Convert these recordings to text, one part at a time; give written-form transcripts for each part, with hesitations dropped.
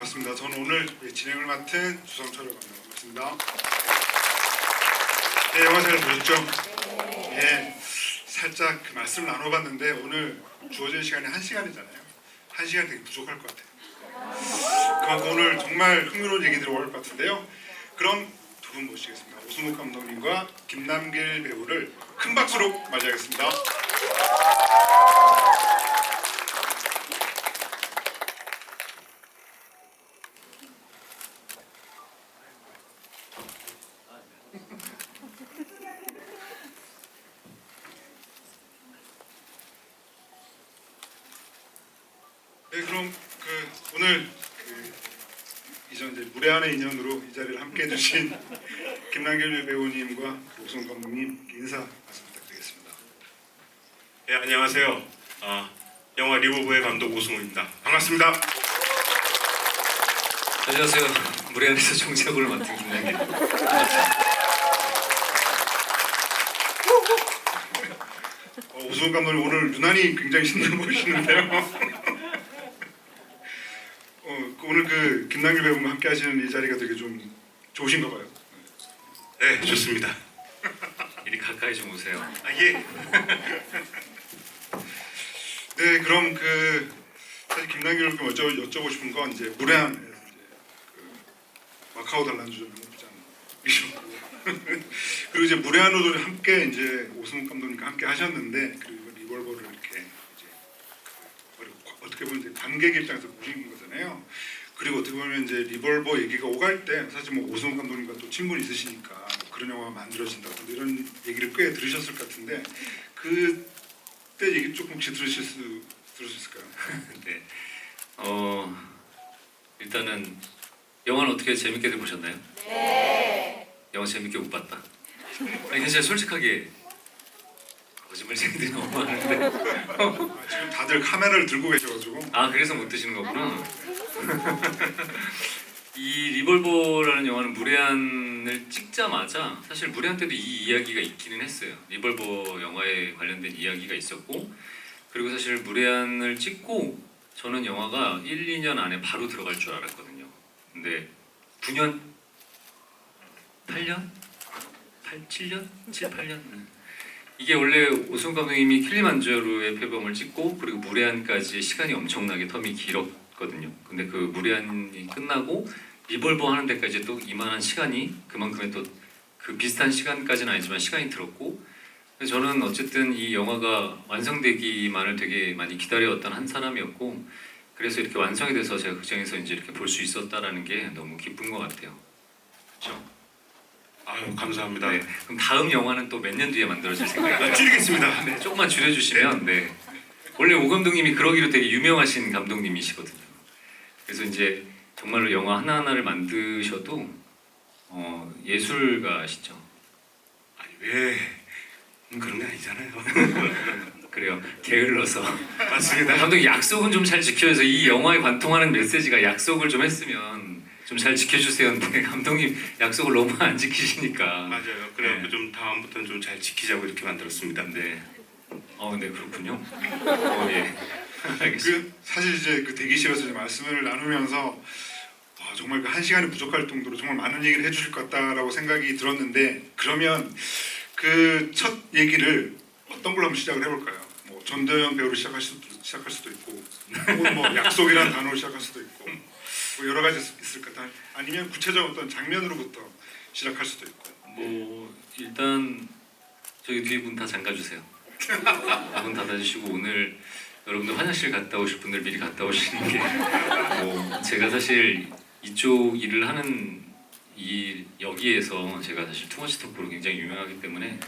반갑습니다. 저는 오늘 진행을 맡은 주성철이라고 합니다. 반갑습니다. 네, 영화 잘 보셨죠? 네, 살짝 그 말씀을 나눠봤는데 오늘 주어진 시간이 1시간이잖아요. 1시간이 되게 부족할 것 같아요. 그만큼 오늘 정말 흥미로운 얘기들이 오갈 것 같은데요. 그럼 두 분 모시겠습니다. 오승욱 감독님과 김남길 배우를 큰 박수로 맞이하겠습니다. 네, 그럼 오늘 이전 이제 무례한의 인연으로 이 자리를 함께 해주신 김남길 배우님과 오승욱 감독님 인사 말씀 부탁드리겠습니다. 네, 안녕하세요. 영화 리버보의 감독 오승우입니다. 반갑습니다. 안녕하세요. 무례한에서 종색을 맡은 김남길입니다. 오승욱 감독님 오늘 유난히 굉장히 신나 보이시는데요. 오늘 김남길 배우와 함께 하시는 이 자리가 되게 좀 좋으신가 봐요. 네, 좋습니다. 이리 가까이 좀 오세요. 예. 네, 그럼 사실 김남길 배우 여쭤보고 싶은 건 이제 무례한 마카오 단란주점 영업부장이시고 그리고 이제 무례한으로 함께 이제 오승욱 감독님과 함께 하셨는데 그리고 리볼버를 이렇게 이제 어떻게 보면 이제 관객 입장에서 보신 거잖아요. 그리고 어떻게 보면 이제 리볼버 얘기가 오갈 때 사실 뭐 오승욱 감독님과 또 친분이 있으시니까 그런 영화가 만들어진다든지 이런 얘기를 꽤 들으셨을 것 같은데 그때 얘기 조금 혹시 들으실 수 있을까요? 네. 일단은 영화는 어떻게 재밌게들 보셨나요? 네. 영화 재밌게 못 봤다. 아니 진짜 솔직하게 거짓말쟁이들이 너무 많은데. 지금 다들 카메라를 들고 계셔가지고 그래서 못 드시는 거구나. 이 리볼버라는 영화는 무례한을 찍자마자 사실 무례한 때도 이 이야기가 있기는 했어요. 리볼버 영화에 관련된 이야기가 있었고 그리고 사실 무례한을 찍고 저는 영화가 1, 2년 안에 바로 들어갈 줄 알았거든요. 근데 9년? 8년? 7년? 7, 8년? 이게 원래 오승욱 감독님이 킬리만자로의 표범을 찍고 그리고 무례한까지 시간이 엄청나게 텀이 길었거든요. 근데 그 무례한이 끝나고 리볼버 하는 데까지 또 이만한 시간이 그만큼의 또 그 비슷한 시간까지는 아니지만 시간이 들었고 저는 어쨌든 이 영화가 완성되기만을 되게 많이 기다려왔던 한 사람이었고 그래서 이렇게 완성이 돼서 제가 극장에서 이제 이렇게 볼 수 있었다라는 게 너무 기쁜 것 같아요. 그렇죠? 아유, 감사합니다. 네. 그럼 다음 영화는 또 몇 년 뒤에 만들어질 생각이에요? 줄이겠습니다. 네, 조금만 줄여주시면 네. 원래 오 감독님이 그러기로 되게 유명하신 감독님이시거든요. 그래서 이제 정말로 영화 하나하나를 만드셔도 예술가시죠. 아니, 왜 그런 게 아니잖아요. 그래요. 게을러서. 맞습니다. 감독님 약속은 좀 잘 지켜줘서 이 영화에 관통하는 메시지가 약속을 좀 했으면 좀 잘 지켜주세요. 근데 감독님 약속을 너무 안 지키시니까. 맞아요. 그래서 네. 좀 다음부터는 좀 잘 지키자고 이렇게 만들었습니다. 네. 네 그렇군요. 예. 알겠습니다. 사실 이제 대기실에서 이제 말씀을 나누면서 정말 1시간이 부족할 정도로 정말 많은 얘기를 해주실 것 같다라고 생각이 들었는데 그러면 그 첫 얘기를 어떤 걸로 한번 시작을 해볼까요? 뭐 전도연 배우로 시작할 수도 있고 혹은 뭐 약속이라는 단어로 시작할 수도 있고 뭐 여러 가지 있을 것 같아요. 아니면 구체적인 어떤 장면으로부터 시작할 수도 있고 뭐 일단 저기 뒤에 문 다 잠가주세요. 문 닫아주시고 오늘 여러분들 화장실 갔다 오실 분들 미리 갔다 오시는 게 제가 사실 이쪽 일을 하는 이 여기에서 제가 사실 투머치 토크로 굉장히 유명하기 때문에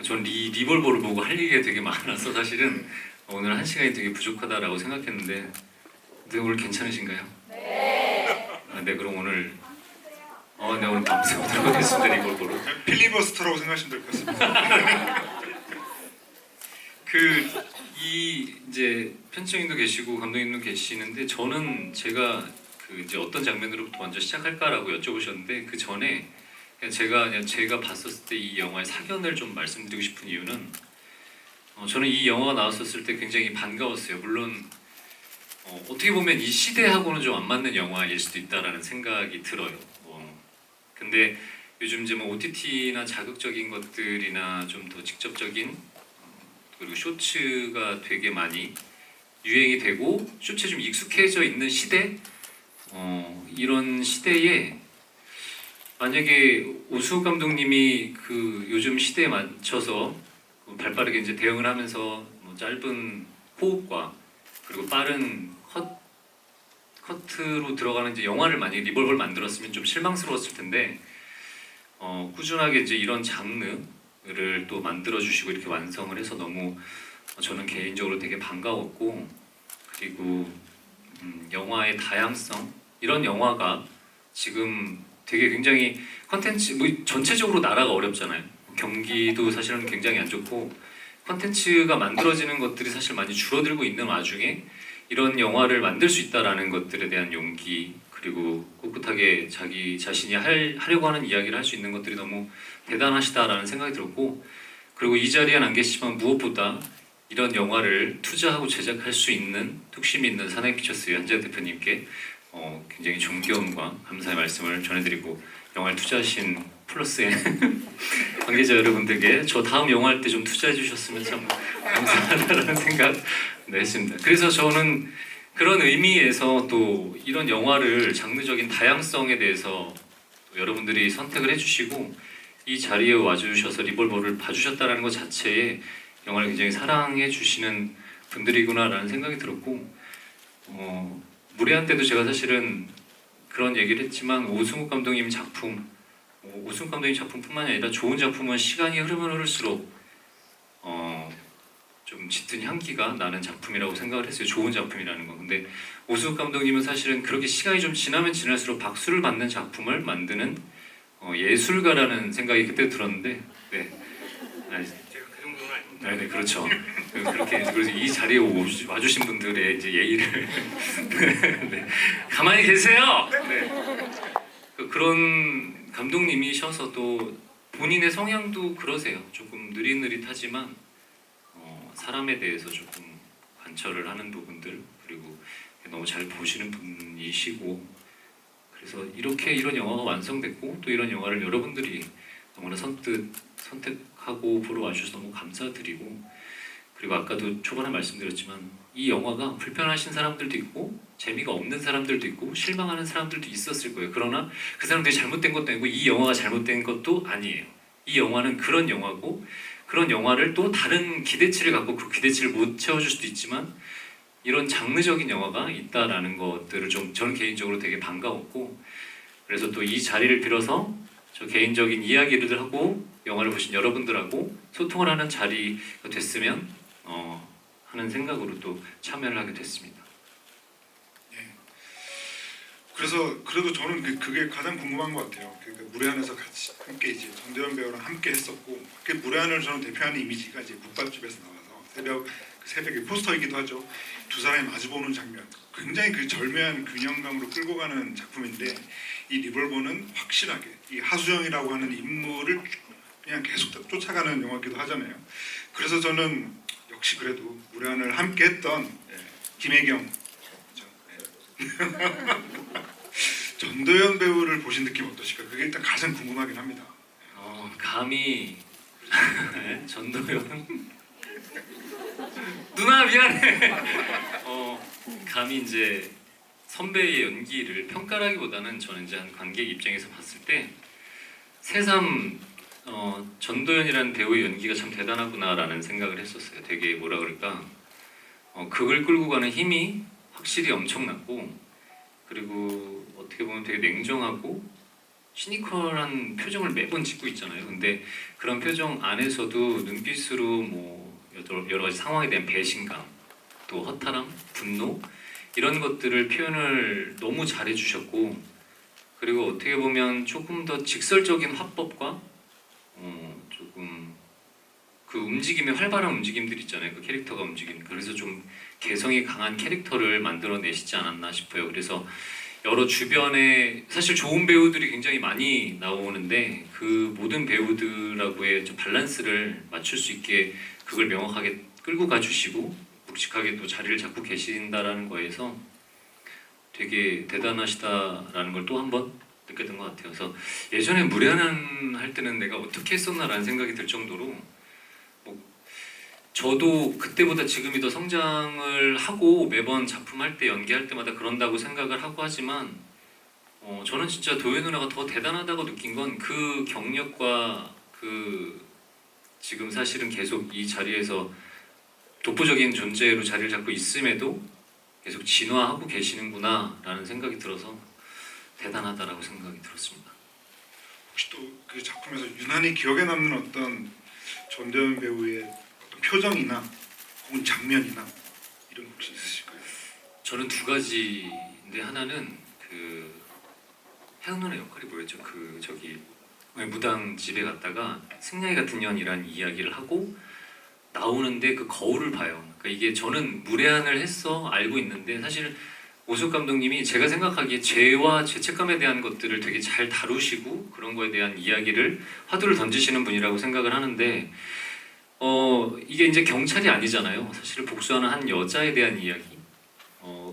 전 리볼버를 보고 할 얘기가 되게 많아서 사실은 오늘 1시간이 되게 부족하다라고 생각했는데 근데 오늘 괜찮으신가요? 네. 네 그럼 오늘 네 오늘 밤새도록 하겠습니다 리볼버로. 필리버스터라고 생각하시면 될 것 같습니다. 이제 편집장님도 계시고 감독님도 계시는데 저는 제가 이제 어떤 장면으로부터 먼저 시작할까라고 여쭤보셨는데 그 전에 그냥 제가 봤었을 때 이 영화의 사견을 좀 말씀드리고 싶은 이유는 저는 이 영화가 나왔었을 때 굉장히 반가웠어요. 물론 어떻게 보면 이 시대하고는 좀 안 맞는 영화일 수도 있다라는 생각이 들어요. 근데 요즘 이제 뭐 OTT나 자극적인 것들이나 좀 더 직접적인 그리고 쇼츠가 되게 많이 유행이 되고 쇼츠에 좀 익숙해져 있는 시대, 이런 시대에 만약에 오수호 감독님이 그 요즘 시대에 맞춰서 발빠르게 이제 대응을 하면서 뭐 짧은 호흡과 그리고 빠른 커트로 들어가는 이제 영화를 만약에 리볼버를 만들었으면 좀 실망스러웠을 텐데 꾸준하게 이제 이런 장르를 또 만들어 주시고 이렇게 완성을 해서 너무 저는 개인적으로 되게 반가웠고, 그리고 영화의 다양성, 이런 영화가 지금 되게 굉장히 컨텐츠 뭐 전체적으로 나라가 어렵잖아요. 경기도 사실은 굉장히 안 좋고 컨텐츠가 만들어지는 것들이 사실 많이 줄어들고 있는 와중에 이런 영화를 만들 수 있다라는 것들에 대한 용기, 그리고 꿋꿋하게 자기 자신이 하려고 하는 이야기를 할 수 있는 것들이 너무 대단하시다라는 생각이 들었고, 그리고 이 자리에 안 계시지만 무엇보다 이런 영화를 투자하고 제작할 수 있는 뚝심 있는 사나이피처스의 한재혁 대표님께 굉장히 존경과 감사의 말씀을 전해드리고, 영화를 투자하신 플러스의 관계자 여러분들께 저 다음 영화 할 때 좀 투자해 주셨으면 참 감사하다라는 생각 했습니다. 그래서 저는 그런 의미에서 또 이런 영화를 장르적인 다양성에 대해서 여러분들이 선택을 해주시고 이 자리에 와주셔서 리볼버를 봐주셨다는 것 자체에 영화를 굉장히 사랑해 주시는 분들이구나라는 생각이 들었고, 무례한 때도 제가 사실은 그런 얘기를 했지만 오승욱 감독님 작품, 오승욱 감독님 작품뿐만이 아니라 좋은 작품은 시간이 흐르면 흐를수록 좀 짙은 향기가 나는 작품이라고 생각을 했어요. 좋은 작품이라는 건. 근데 오승욱 감독님은 사실은 그렇게 시간이 좀 지나면 지날수록 박수를 받는 작품을 만드는 예술가라는 생각이 그때 들었는데, 네. 제가 그 정도는 아닙니다. 네, 그렇죠. 그렇게 그래서 이 자리에 와주신 분들의 이제 예의를 네. 가만히 계세요. 네. 그런 감독님이셔서도 본인의 성향도 그러세요. 조금 느릿느릿하지만 사람에 대해서 조금 관철을 하는 부분들, 그리고 너무 잘 보시는 분이시고, 그래서 이렇게 이런 영화가 완성됐고 또 이런 영화를 여러분들이 너무나 선택하고 보러 와주셔서 너무 감사드리고, 그리고 아까도 초반에 말씀드렸지만 이 영화가 불편하신 사람들도 있고 재미가 없는 사람들도 있고 실망하는 사람들도 있었을 거예요. 그러나 그 사람들이 잘못된 것도 아니고 이 영화가 잘못된 것도 아니에요. 이 영화는 그런 영화고, 그런 영화를 또 다른 기대치를 갖고 그 기대치를 못 채워줄 수도 있지만 이런 장르적인 영화가 있다라는 것들을 좀 저는 개인적으로 되게 반가웠고, 그래서 또 이 자리를 빌어서 저 개인적인 이야기를 하고 영화를 보신 여러분들하고 소통을 하는 자리가 됐으면 하는 생각으로 또 참여를 하게 됐습니다. 그래서 그래도 저는 그게 가장 궁금한 것 같아요. 그러니까 무례한에서 같이 함께 이제 전도연 배우랑 함께 했었고, 그 무례한을 저는 대표하는 이미지가 이제 국밥집에서 나와서 새벽에 포스터이기도 하죠. 두 사람이 마주보는 장면, 굉장히 그 절묘한 균형감으로 끌고 가는 작품인데, 이 리볼버는 확실하게 이 하수영이라고 하는 인물을 그냥 계속 쫓아가는 영화기도 하잖아요. 그래서 저는 역시 그래도 무례한을 함께 했던 김혜경, 전도연 배우를 보신 느낌 어떠실까요? 그게 일단 가장 궁금하긴 합니다. 감히 전도연 누나 미안해. 감히 이제 선배의 연기를 평가라기보다는 저는 이제 한 관객 입장에서 봤을 때 새삼 전도연이라는 배우의 연기가 참 대단하구나라는 생각을 했었어요. 되게 뭐라 그럴까, 극을 끌고 가는 힘이 확실히 엄청났고, 그리고 어떻게 보면 되게 냉정하고 시니컬한 표정을 매번 짓고 있잖아요. 근데 그런 표정 안에서도 눈빛으로 뭐 여러 가지 상황에 대한 배신감, 또 허탈함, 분노, 이런 것들을 표현을 너무 잘해 주셨고, 그리고 어떻게 보면 조금 더 직설적인 화법과 조금 그 움직임의 활발한 움직임들 있잖아요. 그 캐릭터가 움직이는, 그래서 좀 개성이 강한 캐릭터를 만들어내시지 않았나 싶어요. 그래서 여러 주변에 사실 좋은 배우들이 굉장히 많이 나오는데 그 모든 배우들하고의 좀 밸런스를 맞출 수 있게 그걸 명확하게 끌고 가주시고 묵직하게 또 자리를 잡고 계신다라는 거에서 되게 대단하시다라는 걸 또 한 번 느꼈던 것 같아요. 그래서 예전에 무례한 할 때는 내가 어떻게 했었나라는 생각이 들 정도로 뭐 저도 그때보다 지금이 더 성장을 하고 매번 작품 할 때 연기할 때마다 그런다고 생각을 하고 하지만 저는 진짜 도연 누나가 더 대단하다고 느낀 건 그 경력과 그 지금 사실은 계속 이 자리에서 독보적인 존재로 자리를 잡고 있음에도 계속 진화하고 계시는구나 라는 생각이 들어서 대단하다라고 생각이 들었습니다. 혹시 또 그 작품에서 유난히 기억에 남는 어떤 전대현 배우의 어떤 표정이나 혹은 장면이나 이런 거 혹시 있으실까요? 저는 두 가지인데 하나는 그 혜은 누나 역할이 뭐였죠? 그 저기 무당 집에 갔다가 승냥이 같은 년이란 이야기를 하고 나오는데 그 거울을 봐요. 그러니까 이게 저는 무례한을 했어 알고 있는데 사실 오수혁 감독님이 제가 생각하기에 죄와 죄책감에 대한 것들을 되게 잘 다루시고 그런 거에 대한 이야기를 화두를 던지시는 분이라고 생각을 하는데 이게 이제 경찰이 아니잖아요. 사실 복수하는 한 여자에 대한 이야기.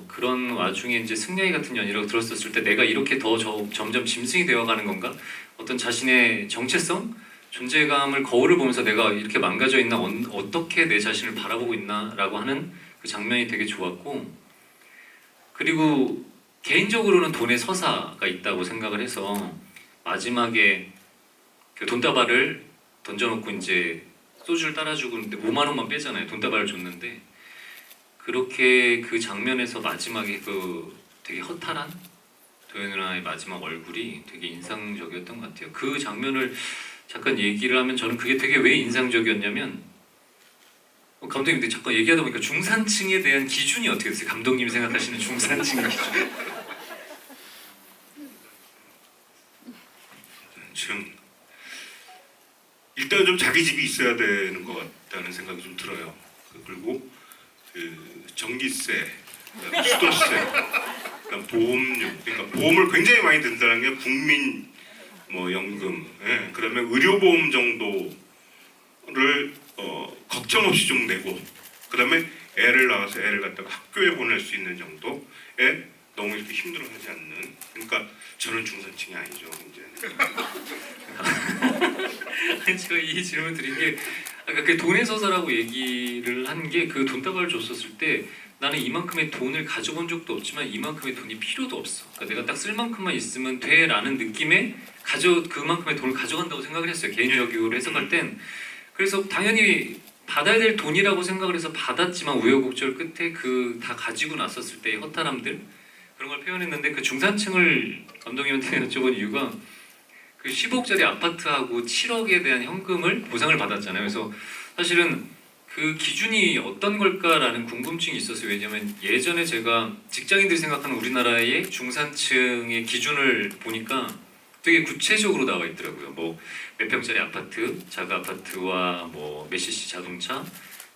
그런 와중에 이제 승냥이 같은 년이라고 들었었을 때 내가 이렇게 더 점점 짐승이 되어가는 건가? 어떤 자신의 정체성, 존재감을 거울을 보면서 내가 이렇게 망가져 있나, 어떻게 내 자신을 바라보고 있나라고 하는 그 장면이 되게 좋았고, 그리고 개인적으로는 돈의 서사가 있다고 생각을 해서 마지막에 그 돈다발을 던져놓고 이제 소주를 따라주고 근데 5만 원만 빼잖아요. 돈다발을 줬는데 그렇게 그 장면에서 마지막에 그 되게 허탈한 도연 누나의 마지막 얼굴이 되게 인상적이었던 것 같아요. 그 장면을 잠깐 얘기를 하면 저는 그게 되게 왜 인상적이었냐면 감독님 근데 잠깐 얘기하다 보니까 중산층에 대한 기준이 어떻게 되세요? 감독님이 생각하시는 중산층 기준. 지금 일단 좀 자기 집이 있어야 되는 것 같다는 생각이 좀 들어요. 그리고 그 전기세, 그다음에 수도세, 그다음 보험료, 그러니까 보험을 굉장히 많이 든다는 게 국민 뭐 연금, 그다음에 의료보험 정도를 걱정 없이 좀 내고, 그다음에 애를 낳아서 애를 갖다가 학교에 보낼 수 있는 정도에 너무 이렇게 힘들어하지 않는. 그러니까 저는 중산층이 아니죠, 이제는. 제가 이 질문 드린 게 아까 그 돈의 서사라고 얘기를 한 게 그 돈다발을 줬었을 때 나는 이만큼의 돈을 가져본 적도 없지만 이만큼의 돈이 필요도 없어. 그러니까 내가 딱 쓸 만큼만 있으면 돼라는 느낌에 그만큼의 돈을 가져간다고 생각을 했어요. 개인적으로 해석할 땐. 그래서 당연히 받아야 될 돈이라고 생각을 해서 받았지만 우여곡절 끝에 그 다 가지고 났었을 때의 허탈함들 그런 걸 표현했는데 그 중산층을 감독님한테 여쭤본 이유가 그 15억짜리 아파트하고 7억에 대한 현금을 보상을 받았잖아요. 그래서 사실은 그 기준이 어떤 걸까라는 궁금증이 있었어요. 왜냐하면 예전에 제가 직장인들이 생각하는 우리나라의 중산층의 기준을 보니까 되게 구체적으로 나와 있더라고요. 뭐 몇 평짜리 아파트, 자가 아파트와 뭐 몇 cc 자동차,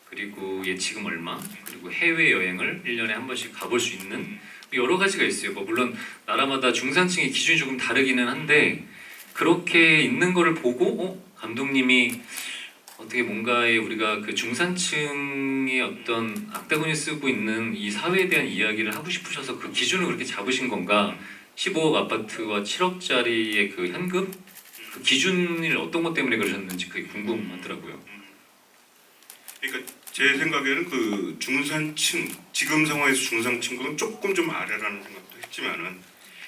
그리고 예치금 얼마, 그리고 해외 여행을 1년에 한 번씩 가볼 수 있는 여러 가지가 있어요. 뭐 물론 나라마다 중산층의 기준이 조금 다르기는 한데 그렇게 있는 거를 보고 감독님이 어떻게 뭔가에 우리가 그 중산층의 어떤 악다구니 쓰고 있는 이 사회에 대한 이야기를 하고 싶으셔서 그 기준을 그렇게 잡으신 건가? 15억 아파트와 7억짜리의 그 현금? 그 기준을 어떤 것 때문에 그러셨는지 그게 궁금하더라고요. 그러니까 제 생각에는 그 중산층, 지금 상황에서 중산층보다는 조금 좀 아래라는 생각도 했지만은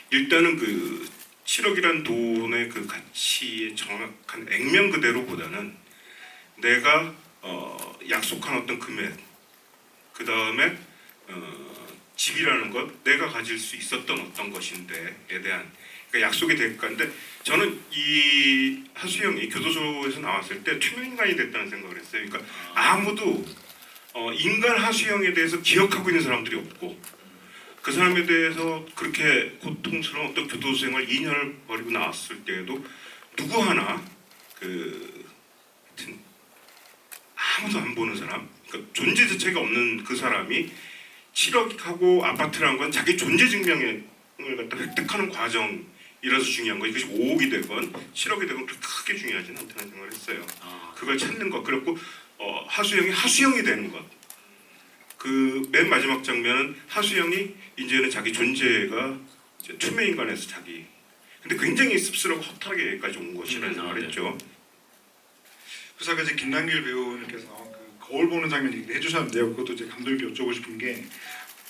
일단은 그 7억이란 돈의 그 가치의 정확한 액면 그대로보다는 내가 약속한 어떤 금액, 그 다음에 집이라는 것, 내가 가질 수 있었던 어떤 것인데에 대한 그러니까 약속의 대가인데 저는 이 하수영이 교도소에서 나왔을 때 투명인간이 됐다는 생각을 했어요. 그러니까 아무도 인간 하수영에 대해서 기억하고 있는 사람들이 없고 그 사람에 대해서 그렇게 고통스러운 어떤 교도소 생활 2년을 벌이고 나왔을 때에도 누구 하나 하여튼 아무도 안 보는 사람, 그러니까 존재 자체가 없는 그 사람이 7억하고 아파트라는 건 자기 존재 증명을 갖다 획득하는 과정이라서 중요한 거. 이것이 5억이 되건 7억이 되건 그렇게 크게 중요하지는 않다는 생각을 했어요. 그걸 찾는 것. 그리고 하수영이 하수영이 되는 것. 그 맨 마지막 장면은 하수영이 이제는 자기 존재가 이제 투명 인간에서 자기 근데 굉장히 씁쓸하고 허탈하게까지 온 것이라는 생각을 네. 했죠. 그래서 아까 이제 김남길 배우님께서 그 거울 보는 장면 얘기를 해주셨는데요. 그것도 이제 감독님께 여쭤보고 싶은 게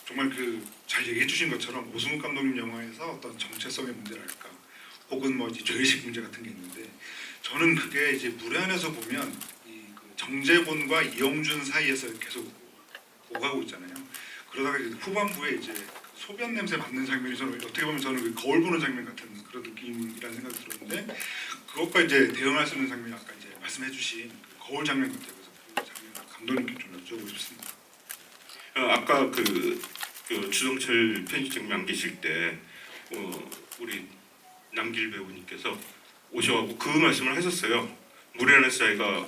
정말 그 잘 얘기해 주신 것처럼 오승훈 감독님 영화에서 어떤 정체성의 문제랄까 혹은 뭐 이제 죄의식 문제 같은 게 있는데 저는 그게 이제 무례한에서 보면 이그 정재본과 이영준 사이에서 계속 오가고 있잖아요. 그러다가 이제 후반부에 이제 소변 냄새 맡는 장면이 저는 어떻게 보면 저는 그 거울 보는 장면 같은 그런 느낌이라는 생각이 들었는데 그것과 이제 대응할 수 있는 장면이 아까 이제 말씀해주신 그 거울 장면 같아요. 그래서 그 장면 감독님께 좀 여쭤보고 싶습니다. 아까 그 주성철 편집장님 안 계실 때 우리 남길 배우님께서 오셔가지고 그 말씀을 하셨어요. 무례한 사이가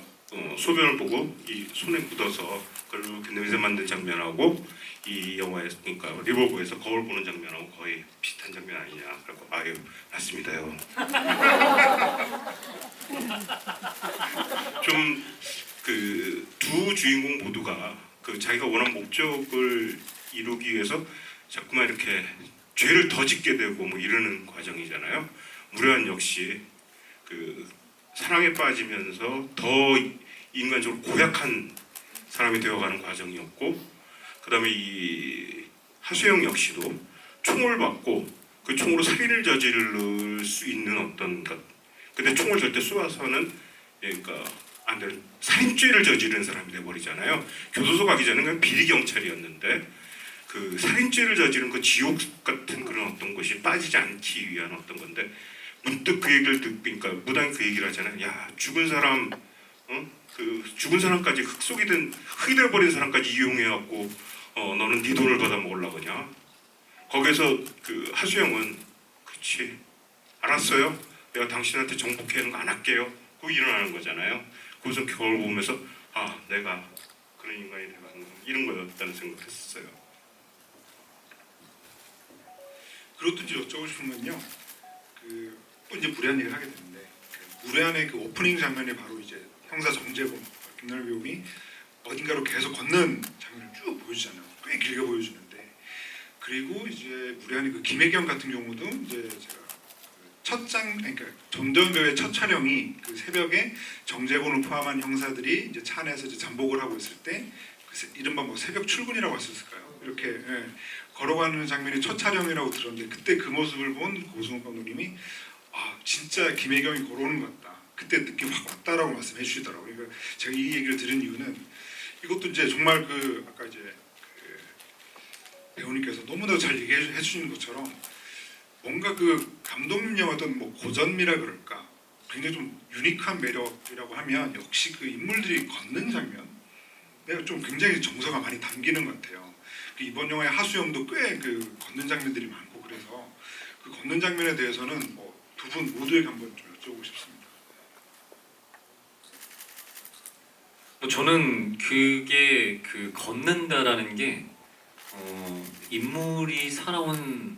소변을 보고 이 손에 묻어서 그렇게 냄새 맡는 장면하고 이 영화에서 그러니까 리버브에서 거울 보는 장면하고 거의 비슷한 장면 아니냐. 그래서 아유 맞습니다요. 좀 그 두 주인공 모두가 그 자기가 원하는 목적을 이루기 위해서 자꾸만 이렇게 죄를 더 짓게 되고 뭐 이러는 과정이잖아요. 무례한 역시 그 사랑에 빠지면서 더 인간적으로 고약한 사람이 되어가는 과정이었고, 그다음에 이 하수영 역시도 총을 받고 그 총으로 살인을 저지를 수 있는 어떤 것. 근데 총을 절대 쏘아서는 그러니까 안 되는 살인죄를 저지른 사람이 돼버리잖아요. 교도소 가기 전에 그냥 비리 경찰이었는데 그 살인죄를 저지른 그 지옥 같은 그런 어떤 것이 빠지지 않기 위한 어떤 건데 문득 그 얘기를 듣니까 무당이 그 얘기를 하잖아요. 야 죽은 사람, 그 죽은 사람까지 흙이 돼버린 사람까지 이용해갖고 너는 네 돈을 받아 먹으려고 그냐? 거기서 그 하수영은 그렇지 알았어요. 내가 당신한테 정복하는 거 안 할게요. 그거 일어나는 거잖아요. 거기서 그걸 보면서 아 내가 그런 인간이 되는 이런 거였다는 생각을 했었어요. 그것도 이제 여쭤보고 싶은 건요. 또 이제 무례한 얘기를 하게 되는데 그 무례한의 그 오프닝 장면이 바로 이제 형사 정재본 김남길 배우이 어딘가로 계속 걷는 장면을 쭉 보여주잖아요. 꽤 길게 보여주는데 그리고 이제 무례한의 그 김혜경 같은 경우도 이제 제가 그러니까 전도연 배우의 첫 촬영이 그 새벽에 정재본을 포함한 형사들이 이제 차 안에서 이제 잠복을 하고 있을 때 이른바 뭐 새벽 출근이라고 했었을까요? 이렇게 걸어가는 장면이 첫 촬영이라고 들었는데 그때 그 모습을 본 고승훈 감독님이 아 진짜 김혜경이 걸어오는 것 같다. 그때 느낌 확 왔다라고 말씀해 주시더라고요. 그러니까 제가 이 얘기를 드린 이유는 이것도 이제 정말 그 아까 이제 그 배우님께서 너무나도 잘 얘기해 주시는 것처럼 뭔가 그 감독님 영화 어떤 뭐 고전미라 그럴까 굉장히 좀 유니크한 매력이라고 하면 역시 그 인물들이 걷는 장면 내가 좀 굉장히 정서가 많이 담기는 것 같아요. 그 이번 영화의 하수영도 꽤 그 걷는 장면들이 많고 그래서 그 걷는 장면에 대해서는 뭐 두 분 모두에게 한번 좀 여쭤보고 싶습니다. 저는 그게 그 걷는다라는 게 인물이 살아온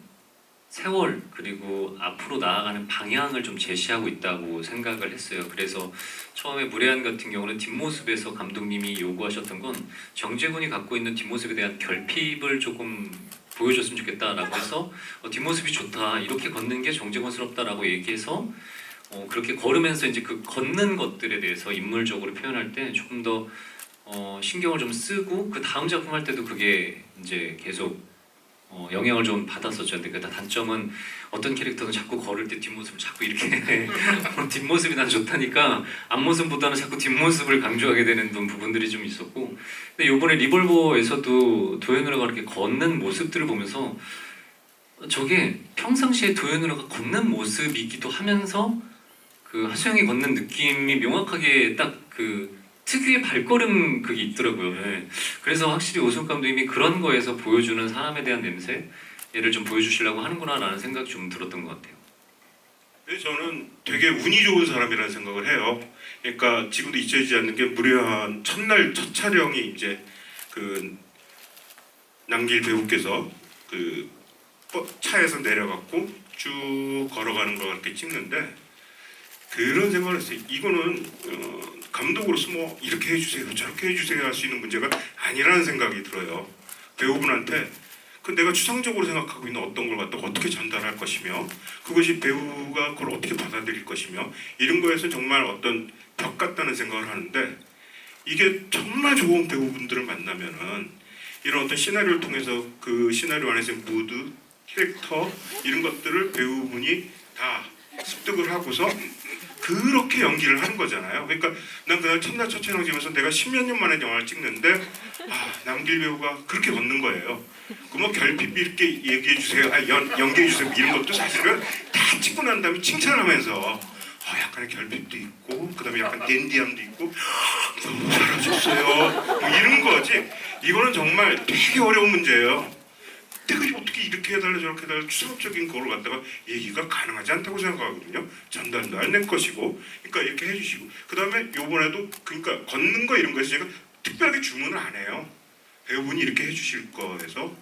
세월 그리고 앞으로 나아가는 방향을 좀 제시하고 있다고 생각을 했어요. 그래서 처음에 무례한 같은 경우는 뒷모습에서 감독님이 요구하셨던 건 정재군이 갖고 있는 뒷모습에 대한 결핍을 조금 보여줬으면 좋겠다라고 해서 뒷모습이 좋다 이렇게 걷는 게 정재군스럽다라고 얘기해서 그렇게 걸으면서 이제 그 걷는 것들에 대해서 인물적으로 표현할 때 조금 더 신경을 좀 쓰고 그 다음 작품 할 때도 그게 이제 계속 영향을 좀 받았었죠. 근데 그 단점은 어떤 캐릭터는 자꾸 걸을 때 뒷모습을 자꾸 이렇게 뒷모습이 난 좋다니까 앞모습보다는 자꾸 뒷모습을 강조하게 되는 부분들이 좀 있었고 근데 이번에 리볼버에서도 도연 누나가 이렇게 걷는 모습들을 보면서 저게 평상시에 도연 누나가 걷는 모습이기도 하면서 그 하수영이 걷는 느낌이 명확하게 딱 그 특유의 발걸음 그게 있더라고요. 네. 그래서 확실히 오승훈 감독님이 그런 거에서 보여주는 사람에 대한 냄새 얘를 좀 보여주시려고 하는구나라는 생각이 좀 들었던 것 같아요. 근데 저는 되게 운이 좋은 사람이라는 생각을 해요. 그러니까 지금도 잊혀지지 않는 게 무례한 첫날 첫 촬영이 이제 그 남길 배우께서 그 차에서 내려갖고 쭉 걸어가는 걸 이렇게 찍는데 그런 생각을 했어요. 이거는 감독으로서 뭐 이렇게 해주세요 저렇게 해주세요 할 수 있는 문제가 아니라는 생각이 들어요. 배우분한테 그 내가 추상적으로 생각하고 있는 어떤 걸 갖다가 어떻게 전달할 것이며 그것이 배우가 그걸 어떻게 받아들일 것이며 이런 거에서 정말 어떤 벽 같다는 생각을 하는데 이게 정말 좋은 배우분들을 만나면은 이런 어떤 시나리오를 통해서 그 시나리오 안에서의 무드, 캐릭터 이런 것들을 배우분이 다 습득을 하고서 그렇게 연기를 하는 거잖아요. 그러니까 난 그날 첫날 첫 촬영 찍으면서 내가 10몇 년 만에 영화를 찍는데 남길 배우가 그렇게 걷는 거예요. 그뭐 결핍 이렇게 얘기해 주세요, 연기해 주세요 이런 것도 사실은 다 찍고 난 다음에 칭찬하면서 약간의 결핍도 있고 그다음에 약간 댄디함도 있고 너무 잘하셨어요 뭐 이런 거지. 이거는 정말 되게 어려운 문제예요. 내가 어떻게 이렇게 해달라 저렇게 해달라 추상적인 거를 갖다가 얘기가 가능하지 않다고 생각하거든요. 전달도 안 될 것이고 그러니까 이렇게 해주시고 그 다음에 요번에도 그러니까 걷는 거 이런 거에서 제가 특별하게 주문을 안 해요. 배우분이 이렇게 해주실 거에서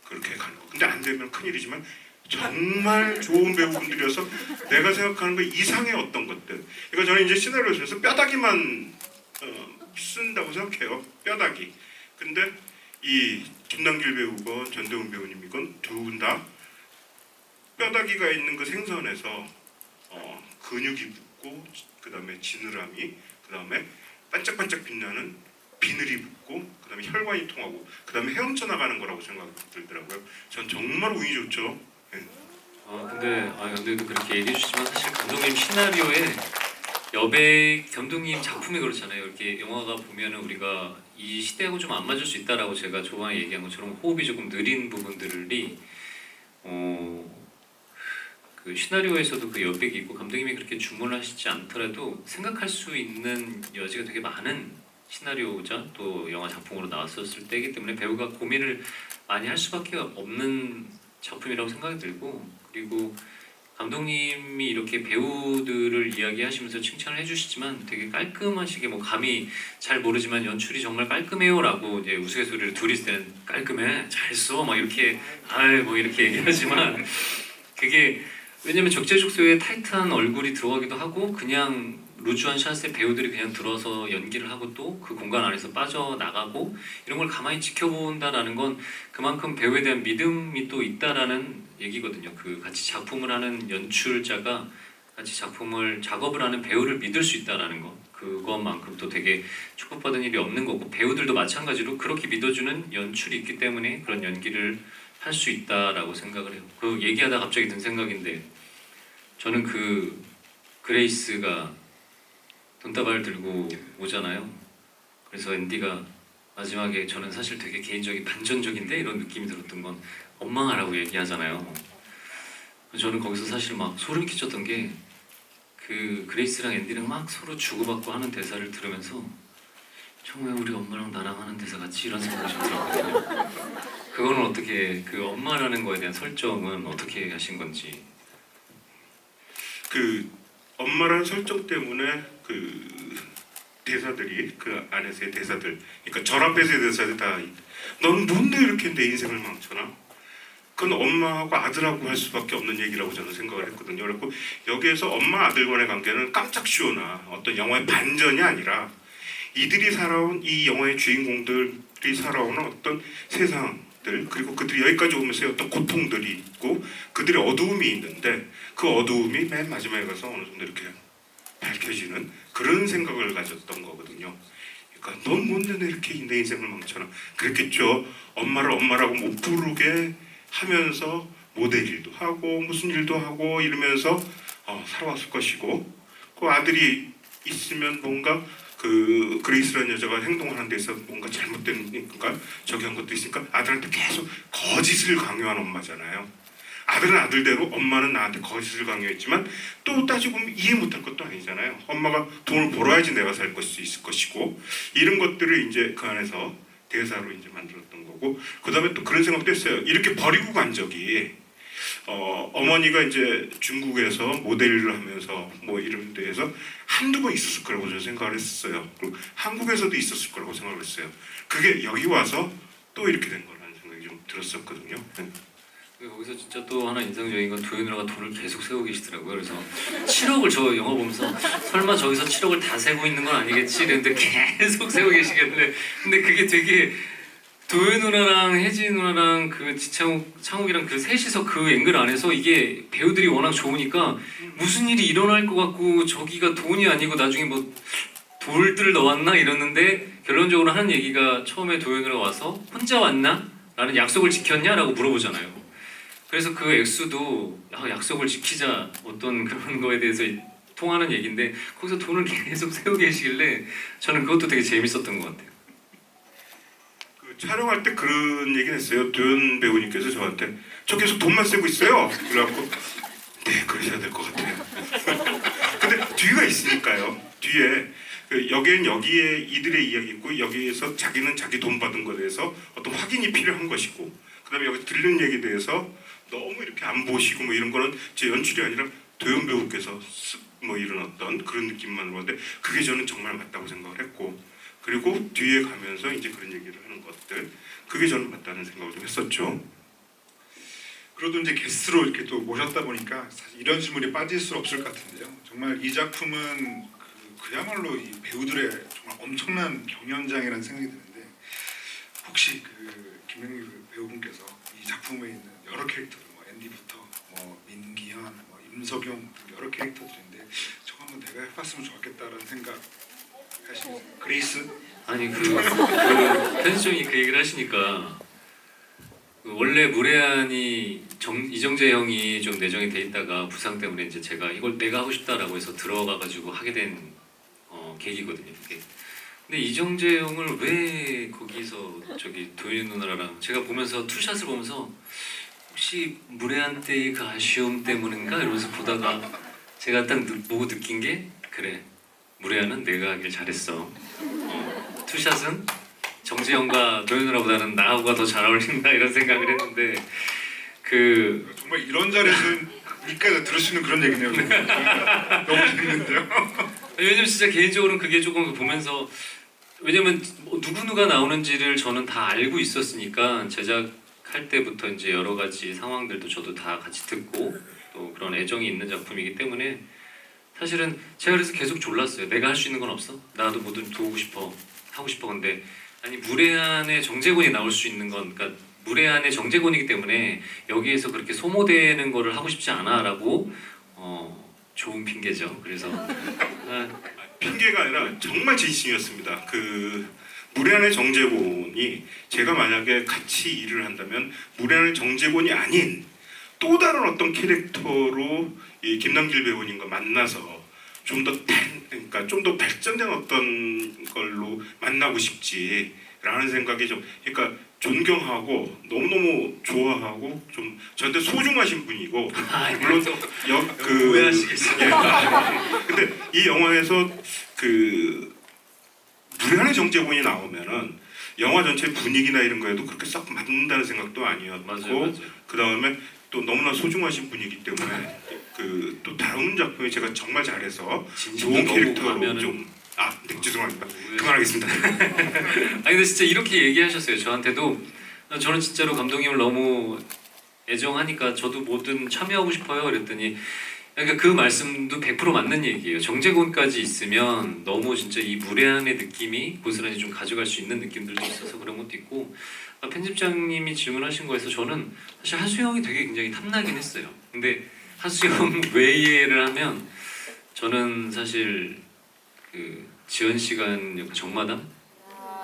그렇게 가는 거. 근데 안 되면 큰일이지만 정말 좋은 배우분들이어서 내가 생각하는 거 이상의 어떤 것들. 그러니까 저는 이제 시나리오 쓰면서 뼈다귀만 쓴다고 생각해요. 뼈다귀. 근데 이 김남길 배우건 전대훈 배우님이건 두 분 다 뼈다귀가 있는 그 생선에서 근육이 붙고 그 다음에 지느러미 그 다음에 반짝반짝 빛나는 비늘이 붙고 그 다음에 혈관이 통하고 그 다음에 헤엄쳐 나가는 거라고 생각이 들더라고요. 전 정말 운이 좋죠. 네. 근데 그렇게 얘기해 주시지만 사실 감독님 시나리오에 여백 감독님 작품이 그렇잖아요. 이렇게 영화가 보면은 우리가 이 시대하고 좀 안 맞을 수 있다라고 제가 초반에 얘기한 것처럼 호흡이 조금 느린 부분들이 그 시나리오에서도 그 여백이 있고 감독님이 그렇게 주문하시지 않더라도 생각할 수 있는 여지가 되게 많은 시나리오자 또 영화 작품으로 나왔었을 때이기 때문에 배우가 고민을 많이 할 수밖에 없는 작품이라고 생각이 들고 그리고 감독님이 이렇게 배우들을 이야기하시면서 칭찬을 해주시지만 되게 깔끔하시게 뭐 감히 잘 모르지만 연출이 정말 깔끔해요라고 이제 우스갯소리를 둘이 있을 때는 깔끔해 잘 써 막 이렇게 뭐 이렇게 얘기하지만 그게 왜냐면 적재적소에 타이트한 얼굴이 들어가기도 하고 그냥 루즈한 샷에 배우들이 그냥 들어서 연기를 하고 또 그 공간 안에서 빠져나가고 이런 걸 가만히 지켜본다라는 건 그만큼 배우에 대한 믿음이 또 있다라는 얘기거든요. 그 같이 작품을 하는 연출자가 같이 작업을 하는 배우를 믿을 수 있다라는 거 그것만큼 또 되게 축복받은 일이 없는 거고 배우들도 마찬가지로 그렇게 믿어주는 연출이 있기 때문에 그런 연기를 할 수 있다라고 생각을 해요. 그 얘기하다 갑자기 든 생각인데 저는 그 그레이스가 돈다발 들고 오잖아요. 그래서 앤디가 마지막에 저는 사실 되게 개인적인 반전적인데 이런 느낌이 들었던 건 원망하라고 얘기하잖아요. 저는 거기서 사실 막 소름 끼쳤던 게 그 그레이스랑 앤디랑 막 서로 주고받고 하는 대사를 들으면서 정말 우리 엄마랑 나랑 하는 대사 같이 이런 생각이 좀 들었거든요. 그거는 어떻게 그 엄마라는 거에 대한 설정은 어떻게 하신 건지. 그 엄마라는 설정 때문에 그 대사들이 그 안에서의 대사들 그러니까 절 앞에서의 대사들이 다 넌 뭔데 이렇게 내 인생을 망쳐놔? 그건 엄마하고 아들하고 할 수밖에 없는 얘기라고 저는 생각을 했거든요. 그래서 여기에서 엄마 아들 간의 관계는 깜짝 쇼나 어떤 영화의 반전이 아니라 이들이 살아온 이 영화의 주인공들이 살아오는 어떤 세상들 그리고 그들이 여기까지 오면서의 어떤 고통들이 있고 그들의 어두움이 있는데 그 어두움이 맨 마지막에 가서 어느 정도 이렇게 밝혀지는 그런 생각을 가졌던 거거든요. 그러니까 넌 뭔데 이렇게 내 인생을 망쳐놔. 그랬겠죠. 엄마를 엄마라고 못 부르게 하면서 모델 일도 하고 무슨 일도 하고 이러면서 살아왔을 것이고 그 아들이 있으면 뭔가 그 그레이스라는 여자가 행동하는 데서 뭔가 잘못된 건가 저기 한 것도 있으니까 아들한테 계속 거짓을 강요한 엄마잖아요. 아들은 아들대로 엄마는 나한테 거짓을 강요했지만 또 따지고 보면 이해 못할 것도 아니잖아요. 엄마가 돈을 벌어야지 내가 살 수 있을 것이고 이런 것들을 이제 그 안에서 대사로 이제 만들었던 거고 그 다음에 또 그런 생각도 했어요. 이렇게 버리고 간 적이 어머니가 이제 중국에서 모델을 하면서 뭐 이런 데에서 한두 번 있었을 거라고 저는 생각을 했어요. 그리고 한국에서도 있었을 거라고 생각을 했어요. 그게 여기 와서 또 이렇게 된 거라는 생각이 좀 들었었거든요. 거기서 진짜 또 하나 인상적인 건 도현 누나가 돈을 계속 세고 계시더라고요. 그래서 7억을 저 영화 보면서 설마 저기서 7억을 다 세고 있는 건 아니겠지? 근데 계속 세고 계시겠는데 근데 그게 되게 도현 누나랑 혜진 누나랑 그 지창욱, 창욱이랑 그 셋이서 그 앵글 안에서 이게 배우들이 워낙 좋으니까 무슨 일이 일어날 것 같고 저기가 돈이 아니고 나중에 뭐 돌들 넣었나 이랬는데 결론적으로 하는 얘기가 처음에 도현 누나가 와서 혼자 왔나? 라는 약속을 지켰냐? 라고 물어보잖아요. 그래서 그 액수도 약속을 지키자 어떤 그런 거에 대해서 통하는 얘기인데 거기서 돈을 계속 세우고 계시길래 저는 그것도 되게 재밌었던 것 같아요. 그 촬영할 때 그런 얘기를 했어요. 도현 배우님께서 저한테 저 계속 돈만 쓰고 있어요. 그래갖고 네 그러셔야 될 것 같아요. 근데 뒤가 있으니까요. 뒤에 여기엔 여기에 이들의 이야기 있고 여기에서 자기는 자기 돈 받은 것에 대해서 어떤 확인이 필요한 것이고 그다음에 여기 들리는 얘기에 대해서 너무 이렇게 안 보시고 뭐 이런 거는 제 연출이 아니라 도현 배우께서 뭐 이런 어떤 그런 느낌만 보는데 그게 저는 정말 맞다고 생각을 했고 그리고 뒤에 가면서 이제 그런 얘기를 하는 것들 그게 저는 맞다는 생각을 좀 했었죠. 그래도 이제 게스트로 이렇게 또 모셨다 보니까 사실 이런 질문이 빠질 수 없을 것 같은데요. 정말 이 작품은 그야말로 이 배우들의 정말 엄청난 경연장이라는 생각이 드는데 혹시 그 김영미 배우분께서 이 작품에 있는 여러 캐릭터들 뭐 앤디부터 뭐 민기현, 뭐 임석영 여러 캐릭터들인데 저거 한번 내가 해봤으면 좋겠다라는 생각 하시는 그레이스? 아니 그 편집장이 그 얘기를 하시니까 그 원래 무례한이 이정재 형이 좀 내정이 돼 있다가 부상 때문에 이제 제가 이걸 내가 하고 싶다라고 해서 들어가가지고 하게 된 계기거든요. 이게. 근데 이정재 형을 왜 거기서 저기 도윤 누나랑 제가 보면서 투샷을 보면서 혹시 무례한 때의 그 아쉬움 때문인가 이러면서 보다가 제가 딱 보고 느낀 게 그래 무례한은 내가 하길 잘했어. 투샷은 정재영과 도윤 누나보다는 나하고가 더 잘 어울린다 이런 생각을 했는데 그 정말 이런 자리에서는 이까지 들을 수 있는 그런 얘기네요. 너무 재밌는데요. 왜냐면 진짜 개인적으로는 그게 조금 보면서 왜냐면 뭐 누가 나오는지를 저는 다 알고 있었으니까 제작할 때부터 이제 여러 가지 상황들도 저도 다 같이 듣고 또 그런 애정이 있는 작품이기 때문에 사실은 제가 그래서 계속 졸랐어요. 내가 할 수 있는 건 없어? 나도 뭐든 도우고 싶어 하고 싶어. 근데 아니 무례한의 정재곤이 나올 수 있는 건 그러니까 무례한의 정재곤이기 때문에 여기에서 그렇게 소모되는 거를 하고 싶지 않아라고 좋은 핑계죠. 그래서 핑계가 아니라 정말 진심이었습니다. 그 무례한의 정재곤이 제가 만약에 같이 일을 한다면 무례한의 정재곤이 아닌 또 다른 어떤 캐릭터로 이 김남길 배우님과 만나서 좀 더 그러니까 좀 더 발전된 어떤 걸로 만나고 싶지라는 생각이 좀 그러니까 존경하고 너무너무 좋아하고 좀 저한테 소중하신 분이고 물론 그 오해하시겠어요. 근데 이 영화에서 그 무례한의 정재곤이 나오면은 영화 전체 분위기나 이런 거에도 그렇게 썩 맞는다는 생각도 아니었고 맞아요. 그 다음에 또 너무나 소중하신 분이기 때문에 그 또 다른 작품에 제가 정말 잘해서 좋은 캐릭터로 좀 네, 죄송합니다. 그만하겠습니다. 아니 근데 진짜 이렇게 얘기하셨어요. 저한테도 저는 진짜로 감독님을 너무 애정하니까 저도 뭐든 참여하고 싶어요. 그랬더니 그러니까 그 말씀도 100% 맞는 얘기예요. 정재곤까지 있으면 너무 진짜 이 무례한의 느낌이 고스란히 좀 가져갈 수 있는 느낌들도 있어서 그런 것도 있고 편집장님이 질문하신 거에서 저는 사실 하수영이 되게 굉장히 탐나긴 했어요. 근데 하수영 외예를 하면 저는 사실 그 지연 씨가 한 역할 정마담?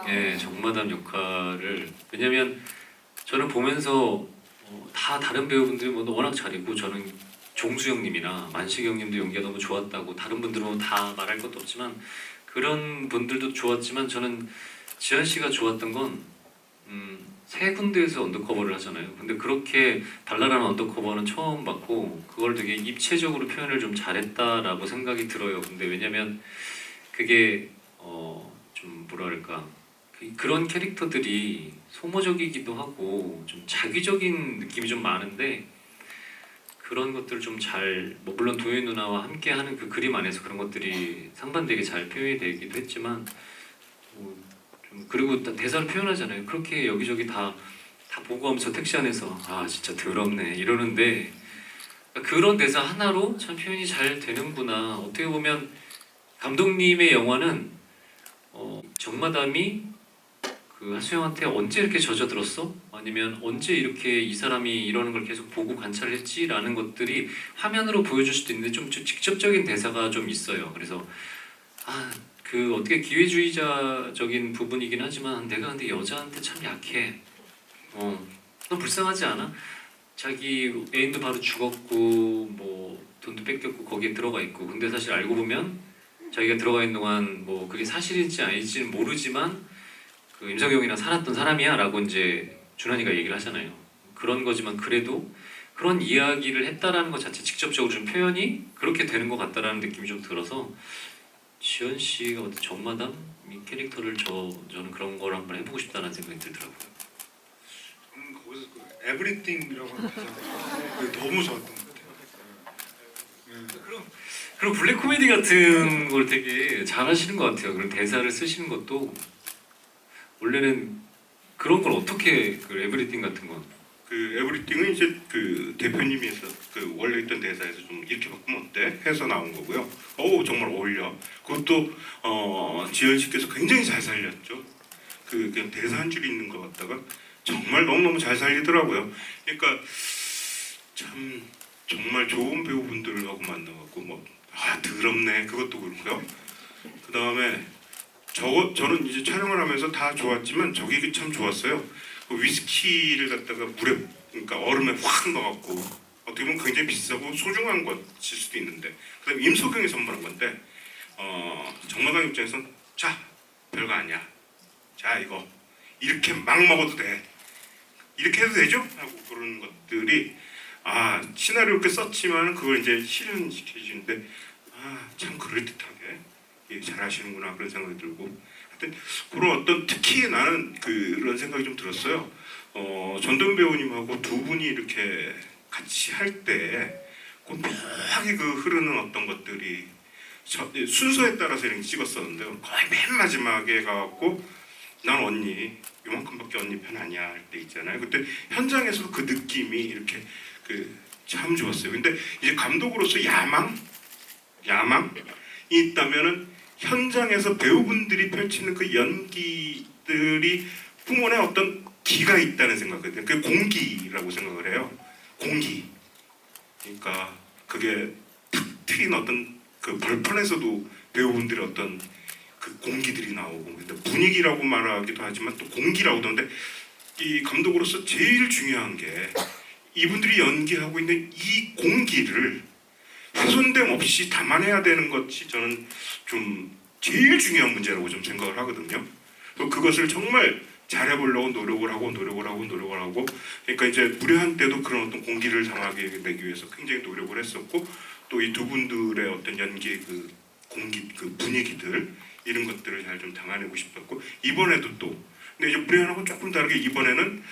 예, 정마담 역할을 왜냐면 저는 보면서 다 다른 배우분들이 뭐 워낙 잘했고 저는 종수형님이나 만식형님도 연기가 너무 좋았다고 다른 분들은 다 말할 것도 없지만 그런 분들도 좋았지만 저는 지연 씨가 좋았던 건 세 군데에서 언더커버를 하잖아요. 근데 그렇게 발랄한 언더커버는 처음 봤고 그걸 되게 입체적으로 표현을 좀 잘했다라고 생각이 들어요. 근데 왜냐면 그게 좀 뭐랄까 그런 캐릭터들이 소모적이기도 하고 좀 자기적인 느낌이 좀 많은데 그런 것들을 좀 잘 뭐 물론 도현 누나와 함께 하는 그 그림 안에서 그런 것들이 상반되게 잘 표현이 되기도 했지만 좀 그리고 대사를 표현하잖아요. 그렇게 여기저기 다 보고 하면서 택시 안에서 아 진짜 더럽네 이러는데 그런 대사 하나로 참 표현이 잘 되는구나. 어떻게 보면 감독님의 영화는 정마담이 그 하수영한테 언제 이렇게 젖어들었어? 아니면 언제 이렇게 이 사람이 이러는 걸 계속 보고 관찰을 했지라는 것들이 화면으로 보여줄 수도 있는데 좀 직접적인 대사가 좀 있어요. 그래서 그 어떻게 기회주의자적인 부분이긴 하지만 내가 근데 여자한테 참 약해. 너 불쌍하지 않아? 자기 애인도 바로 죽었고 뭐 돈도 뺏겼고 거기에 들어가 있고 근데 사실 알고 보면 자기가 들어가 있는 동안 뭐 그게 사실인지 아닐지는 모르지만 그 임석영이랑 살았던 사람이야라고 이제 준환이가 얘기를 하잖아요. 그런 거지만 그래도 그런 이야기를 했다라는 것 자체 직접적으로 좀 표현이 그렇게 되는 것 같다라는 느낌이 좀 들어서 지연 씨가 어떤 정마담 이 캐릭터를 저는 그런 걸 한번 해보고 싶다는 생각이 들더라고요. 저는 거기서 그 에브리띵이라고 하는 대사가 그게 너무 좋았던 것 같아요. 그리고 블랙 코미디 같은 걸 되게 잘하시는 것 같아요. 그런 대사를 쓰시는 것도 원래는 그런 걸 어떻게 그 에브리띵 같은 건 그 에브리띵은 이제 그 대표님이 해서 그 원래 있던 대사에서 좀 이렇게 바꾸면 어때? 해서 나온 거고요. 정말 어울려. 그것도 지연 씨께서 굉장히 잘 살렸죠. 그냥 대사 한 줄이 있는 것 같다가 정말 너무너무 잘 살리더라고요. 그러니까 참 정말 좋은 배우분들하고 만나갖고 더럽네 그것도 그렇고요. 그 다음에 저는 이제 촬영을 하면서 다 좋았지만 저게 참 좋았어요. 그 위스키를 갖다가 물에 그러니까 얼음에 확 넣어갖고 어떻게 보면 굉장히 비싸고 소중한 것일 수도 있는데 그다음에 임석영이 선물한 건데 정마담 입장에서는 자 별거 아니야. 자 이거 이렇게 막 먹어도 돼. 이렇게 해도 되죠? 하고 그런 것들이 시나리오 이렇게 썼지만 그걸 이제 실현시켜 주는데 참 그럴듯하게 잘하시는구나 그런 생각이 들고 하여튼 그런 어떤 특히 나는 그런 생각이 좀 들었어요. 전도연 배우님하고 두 분이 이렇게 같이 할 때 묘하게 그 흐르는 어떤 것들이 순서에 따라서 이렇게 찍었었는데 거의 맨 마지막에 가갖고 난 언니 요만큼밖에 언니 편 아니야 할 때 있잖아요. 그때 현장에서도 그 느낌이 이렇게 참 좋았어요. 근데 이제 감독으로서 야망이 있다면은 현장에서 배우분들이 펼치는 그 연기들이 뿜어내 어떤 기가 있다는 생각거든요. 그게 공기라고 생각을 해요. 공기. 그러니까 그게 탁 트인 어떤 그 벌판에서도 배우분들의 어떤 그 공기들이 나오고 분위기라고 말하기도 하지만 또 공기라고도 하는데 이 감독으로서 제일 중요한 게 이분들이 연기하고 있는 이 공기를 훼손됨 없이 담아내야 되는 것이 저는 좀 제일 중요한 문제라고 좀 생각을 하거든요. 그것을 정말 잘해보려고 노력을 하고 그러니까 이제 무례한 때도 그런 어떤 공기를 담아내기 위해서 굉장히 노력을 했었고 또 이 두 분들의 어떤 연기의 그 공기 그 분위기들 이런 것들을 잘 좀 담아내고 싶었고 이번에도 또 근데 이제 무례한하고 조금 다르게 이번에는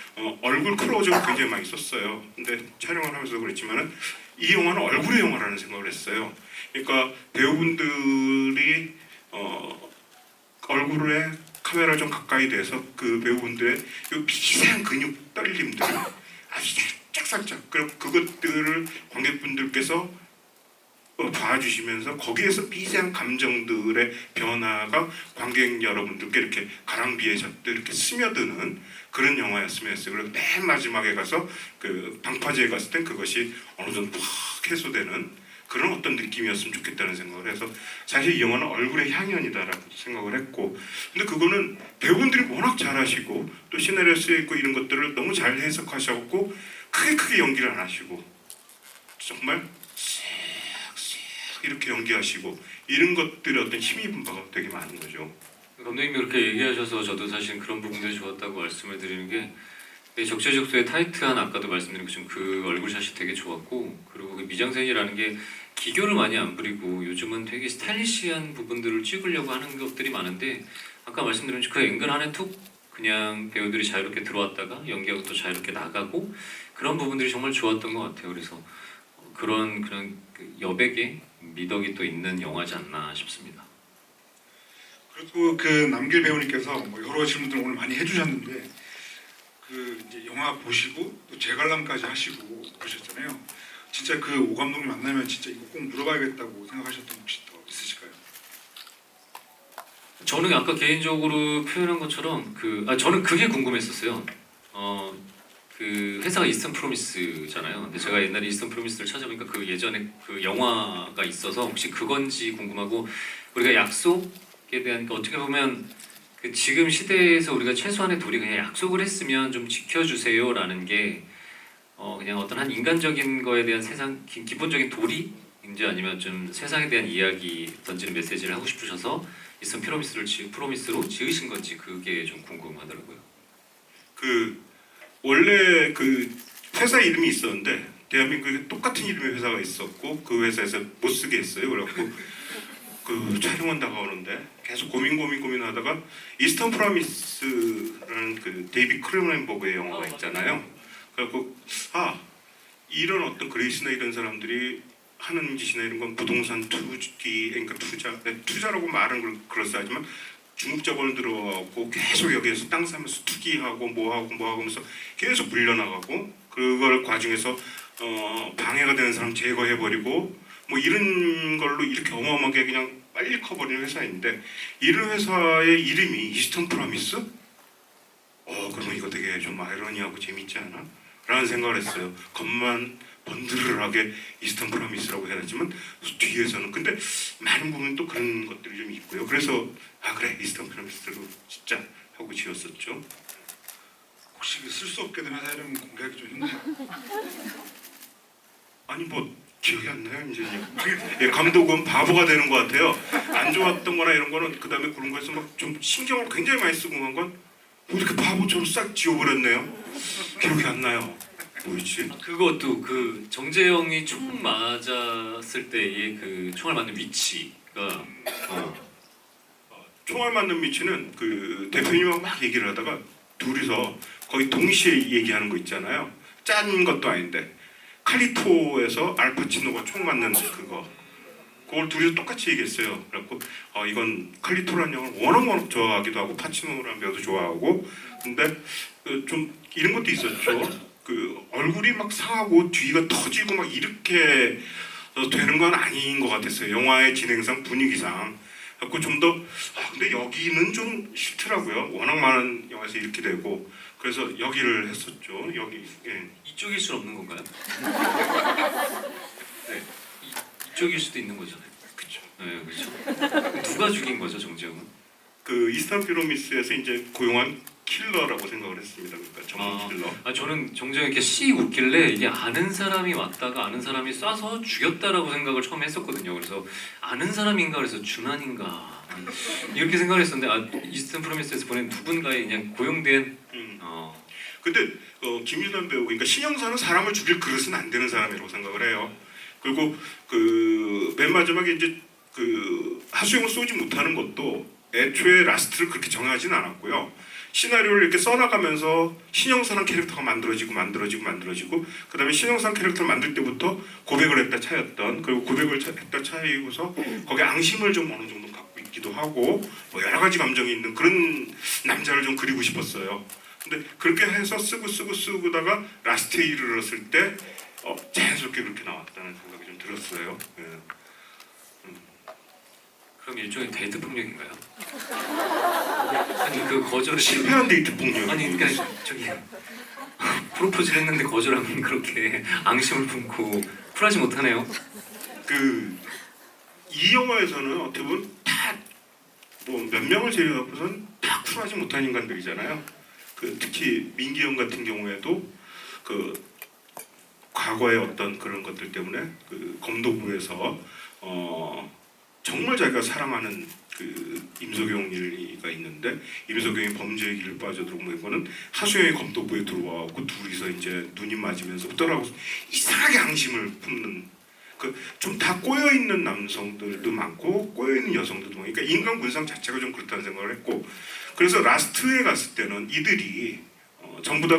얼굴 클로즈업을 굉장히 많이 썼어요. 근데 촬영을 하면서 그랬지만은 이 영화는 얼굴의 영화라는 생각을 했어요. 그러니까 배우분들이 얼굴에 카메라 좀 가까이 대서 그 배우분들의 이 미세한 근육 떨림들 아주 살짝 그리고 그것들을 관객분들께서 봐주시면서 거기에서 미세한 감정들의 변화가 관객 여러분들께 이렇게 가랑비에 젖듯 이렇게 스며드는 그런 영화였으면 했어요. 그리고 맨 마지막에 가서 그 방파제에 갔을 땐 그것이 어느 정도 확 해소되는 그런 어떤 느낌이었으면 좋겠다는 생각을 해서 사실 이 영화는 얼굴의 향연이다라고 생각을 했고 근데 그거는 배우분들이 워낙 잘하시고 또 시나리오에 쓰여있고 이런 것들을 너무 잘 해석하셨고 크게 연기를 안 하시고 정말 이렇게 연기하시고 이런 것들의 어떤 힘입은 바가 되게 많은 거죠. 감독님이 그렇게 얘기하셔서 저도 사실 그런 부분들이 좋았다고 말씀을 드리는 게 적재적소에 타이트한 아까도 말씀드린 것처럼 그 얼굴샷이 되게 좋았고 그리고 그 미장센이라는 게 기교를 많이 안 부리고 요즘은 되게 스타일리시한 부분들을 찍으려고 하는 것들이 많은데 아까 말씀드린 그 앵글 안에 툭 그냥 배우들이 자유롭게 들어왔다가 연기하고 또 자유롭게 나가고 그런 부분들이 정말 좋았던 것 같아요. 그래서 그런 그 여백의 미덕이 또 있는 영화지 않나 싶습니다. 그리고 그 남길 배우님께서 여러 질문들을 오늘 많이 해주셨는데 그 이제 영화 보시고 또 재관람까지 하시고 그러셨잖아요. 진짜 그 오 감독님 만나면 진짜 이거 꼭 물어봐야겠다고 생각하셨던 혹시 더 있으실까요? 저는 아까 개인적으로 표현한 것처럼 저는 그게 궁금했었어요. 그 회사가 이스턴 프로미스잖아요. 근데 제가 옛날에 이스턴 프로미스를 찾아보니까 그 예전에 그 영화가 있어서 혹시 그건지 궁금하고 우리가 약속에 대한 그러니까 어떻게 보면 그 지금 시대에서 우리가 최소한의 도리 그냥 약속을 했으면 좀 지켜주세요라는 게 그냥 어떤 한 인간적인 거에 대한 세상 기본적인 도리인지 아니면 좀 세상에 대한 이야기 던지는 메시지를 하고 싶으셔서 이스턴 프로미스로 지으신 건지 그게 좀 궁금하더라고요. 그 원래 그 회사 이름이 있었는데 대한민국에 똑같은 이름의 회사가 있었고 그 회사에서 못 쓰게 했어요. 그래갖고 그 촬영은 다가오는데 계속 고민하다가 이스턴 프로미스라는 그 데이비 크로넨버그의 영화가 있잖아요. 그래갖고 이런 어떤 그레이스나 이런 사람들이 하는 짓이나 이런 건 부동산 투기, 그러니까 투자라고 말은 그럴싸하지만 중국 자본을 들어가고 계속 여기에서 땅 사면서 투기하고 뭐하고 하면서 계속 불려나가고 그걸 과정에서 방해가 되는 사람 제거해버리고 뭐 이런 걸로 이렇게 어마어마하게 그냥 빨리 커버리는 회사인데 이런 회사의 이름이 이스턴 프로미스? 그러면 이거 되게 좀 아이러니하고 재밌지 않아? 라는 생각을 했어요. 겉만 번드르르하게 이스턴 프로미스라고 해야 되지만 뒤에서는 근데 많은 부분 또 그런 것들이 좀 있고요. 그래서 그래 이스턴 프로미스로 진짜 하고 지었었죠. 혹시 쓸 수 없게 된 회사 이름 공개하기 좀 힘드나요? 아니 뭐 기억이 안 나요 이제. 예, 감독은 바보가 되는 것 같아요. 안 좋았던 거나 이런 거는 그 다음에 그런 거에서 막 좀 신경을 굉장히 많이 쓰고 한 건 이렇게 바보처럼 싹 지워버렸네요. 기억이 안 나요. 뭐였지? 그것도 그 정재영이 총 맞았을 때의 그 총알 맞는 위치가 총알 맞는 위치는 그 대표님하고 막 얘기를 하다가 둘이서 거의 동시에 얘기하는 거 있잖아요. 짠 것도 아닌데 칼리토에서 알파치노가 총 맞는 그걸 둘이서 똑같이 얘기했어요. 그래갖고 이건 칼리토라는 영화를 워낙 좋아하기도 하고 파치노라는 배우도 좋아하고 근데 좀 이런 것도 있었죠. 그 얼굴이 막 상하고 뒤가 터지고 막 이렇게 되는 건 아닌 것 같았어요. 영화의 진행상 분위기상. 그래서 좀 더 근데 여기는 좀 싫더라고요. 워낙 많은 영화에서 이렇게 되고 그래서 여기를 했었죠. 여기. 예. 이쪽일 수 없는 건가요? 네, 이쪽일 수도 있는 거잖아요. 그렇죠. 네, 그렇죠. 누가 죽인 거죠, 정재영은? 그 이스턴 피로미스에서 이제 고용한 킬러라고 생각을 했습니다. 그러니까 전문 킬러. 저는 정재영이 이렇게 씩 웃길래 이게 아는 사람이 왔다가 아는 사람이 쏴서 죽였다라고 생각을 처음에 했었거든요. 그래서 아는 사람인가 그래서 준환인가 이렇게 생각을 했었는데 이스턴 프로미스에서 보낸 누군가의 그냥 고용된 근데 김유단 배우 그러니까 신영사는 사람을 죽일 그릇은 안 되는 사람이라고 생각을 해요. 그리고 그 맨 마지막에 이제 그 하수영을 쏘지 못하는 것도 애초에 라스트를 그렇게 정하지는 않았고요. 시나리오를 이렇게 써나가면서 신영사란 캐릭터가 만들어지고 그 다음에 신영사 캐릭터를 만들 때부터 고백을 했다 차였던 그리고 고백을 했다 차이고서 거기에 앙심을 좀 어느 정도 갖고 있기도 하고 뭐 여러 가지 감정이 있는 그런 남자를 좀 그리고 싶었어요. 근데 그렇게 해서 쓰고다가 라스트에 이르렀을 때 자연스럽게 그렇게 나왔다는 생각이 좀 들었어요. 예. 그럼 일종의 데이트 폭력인가요? 아니 그 거절을 실패한 데이트 폭력. 아니 그러니까 저기 프로포즈를 했는데 거절하면 그렇게 앙심을 품고 쿨하지 못하네요. 이 영화에서는 어떻게 보면 다 뭐 몇 명을 제외하고선 다 쿨하지 못한 인간들이잖아요. 특히 민기영 같은 경우에도 과거의 어떤 그런 것들 때문에 검도부에서 정말 자기가 사랑하는 임석영이가 있는데 임석영이 범죄의 길을 빠져들고 뭐 이거는 하수영이 검도부에 들어와고 둘이서 이제 눈이 맞으면서부터라고 이상하게 앙심을 품는 좀 다 꼬여 있는 남성들도 많고 꼬여 있는 여성들도 많고 그러니까 인간 군상 자체가 좀 그렇다는 생각을 했고 그래서 라스트에 갔을 때는 이들이 전부 다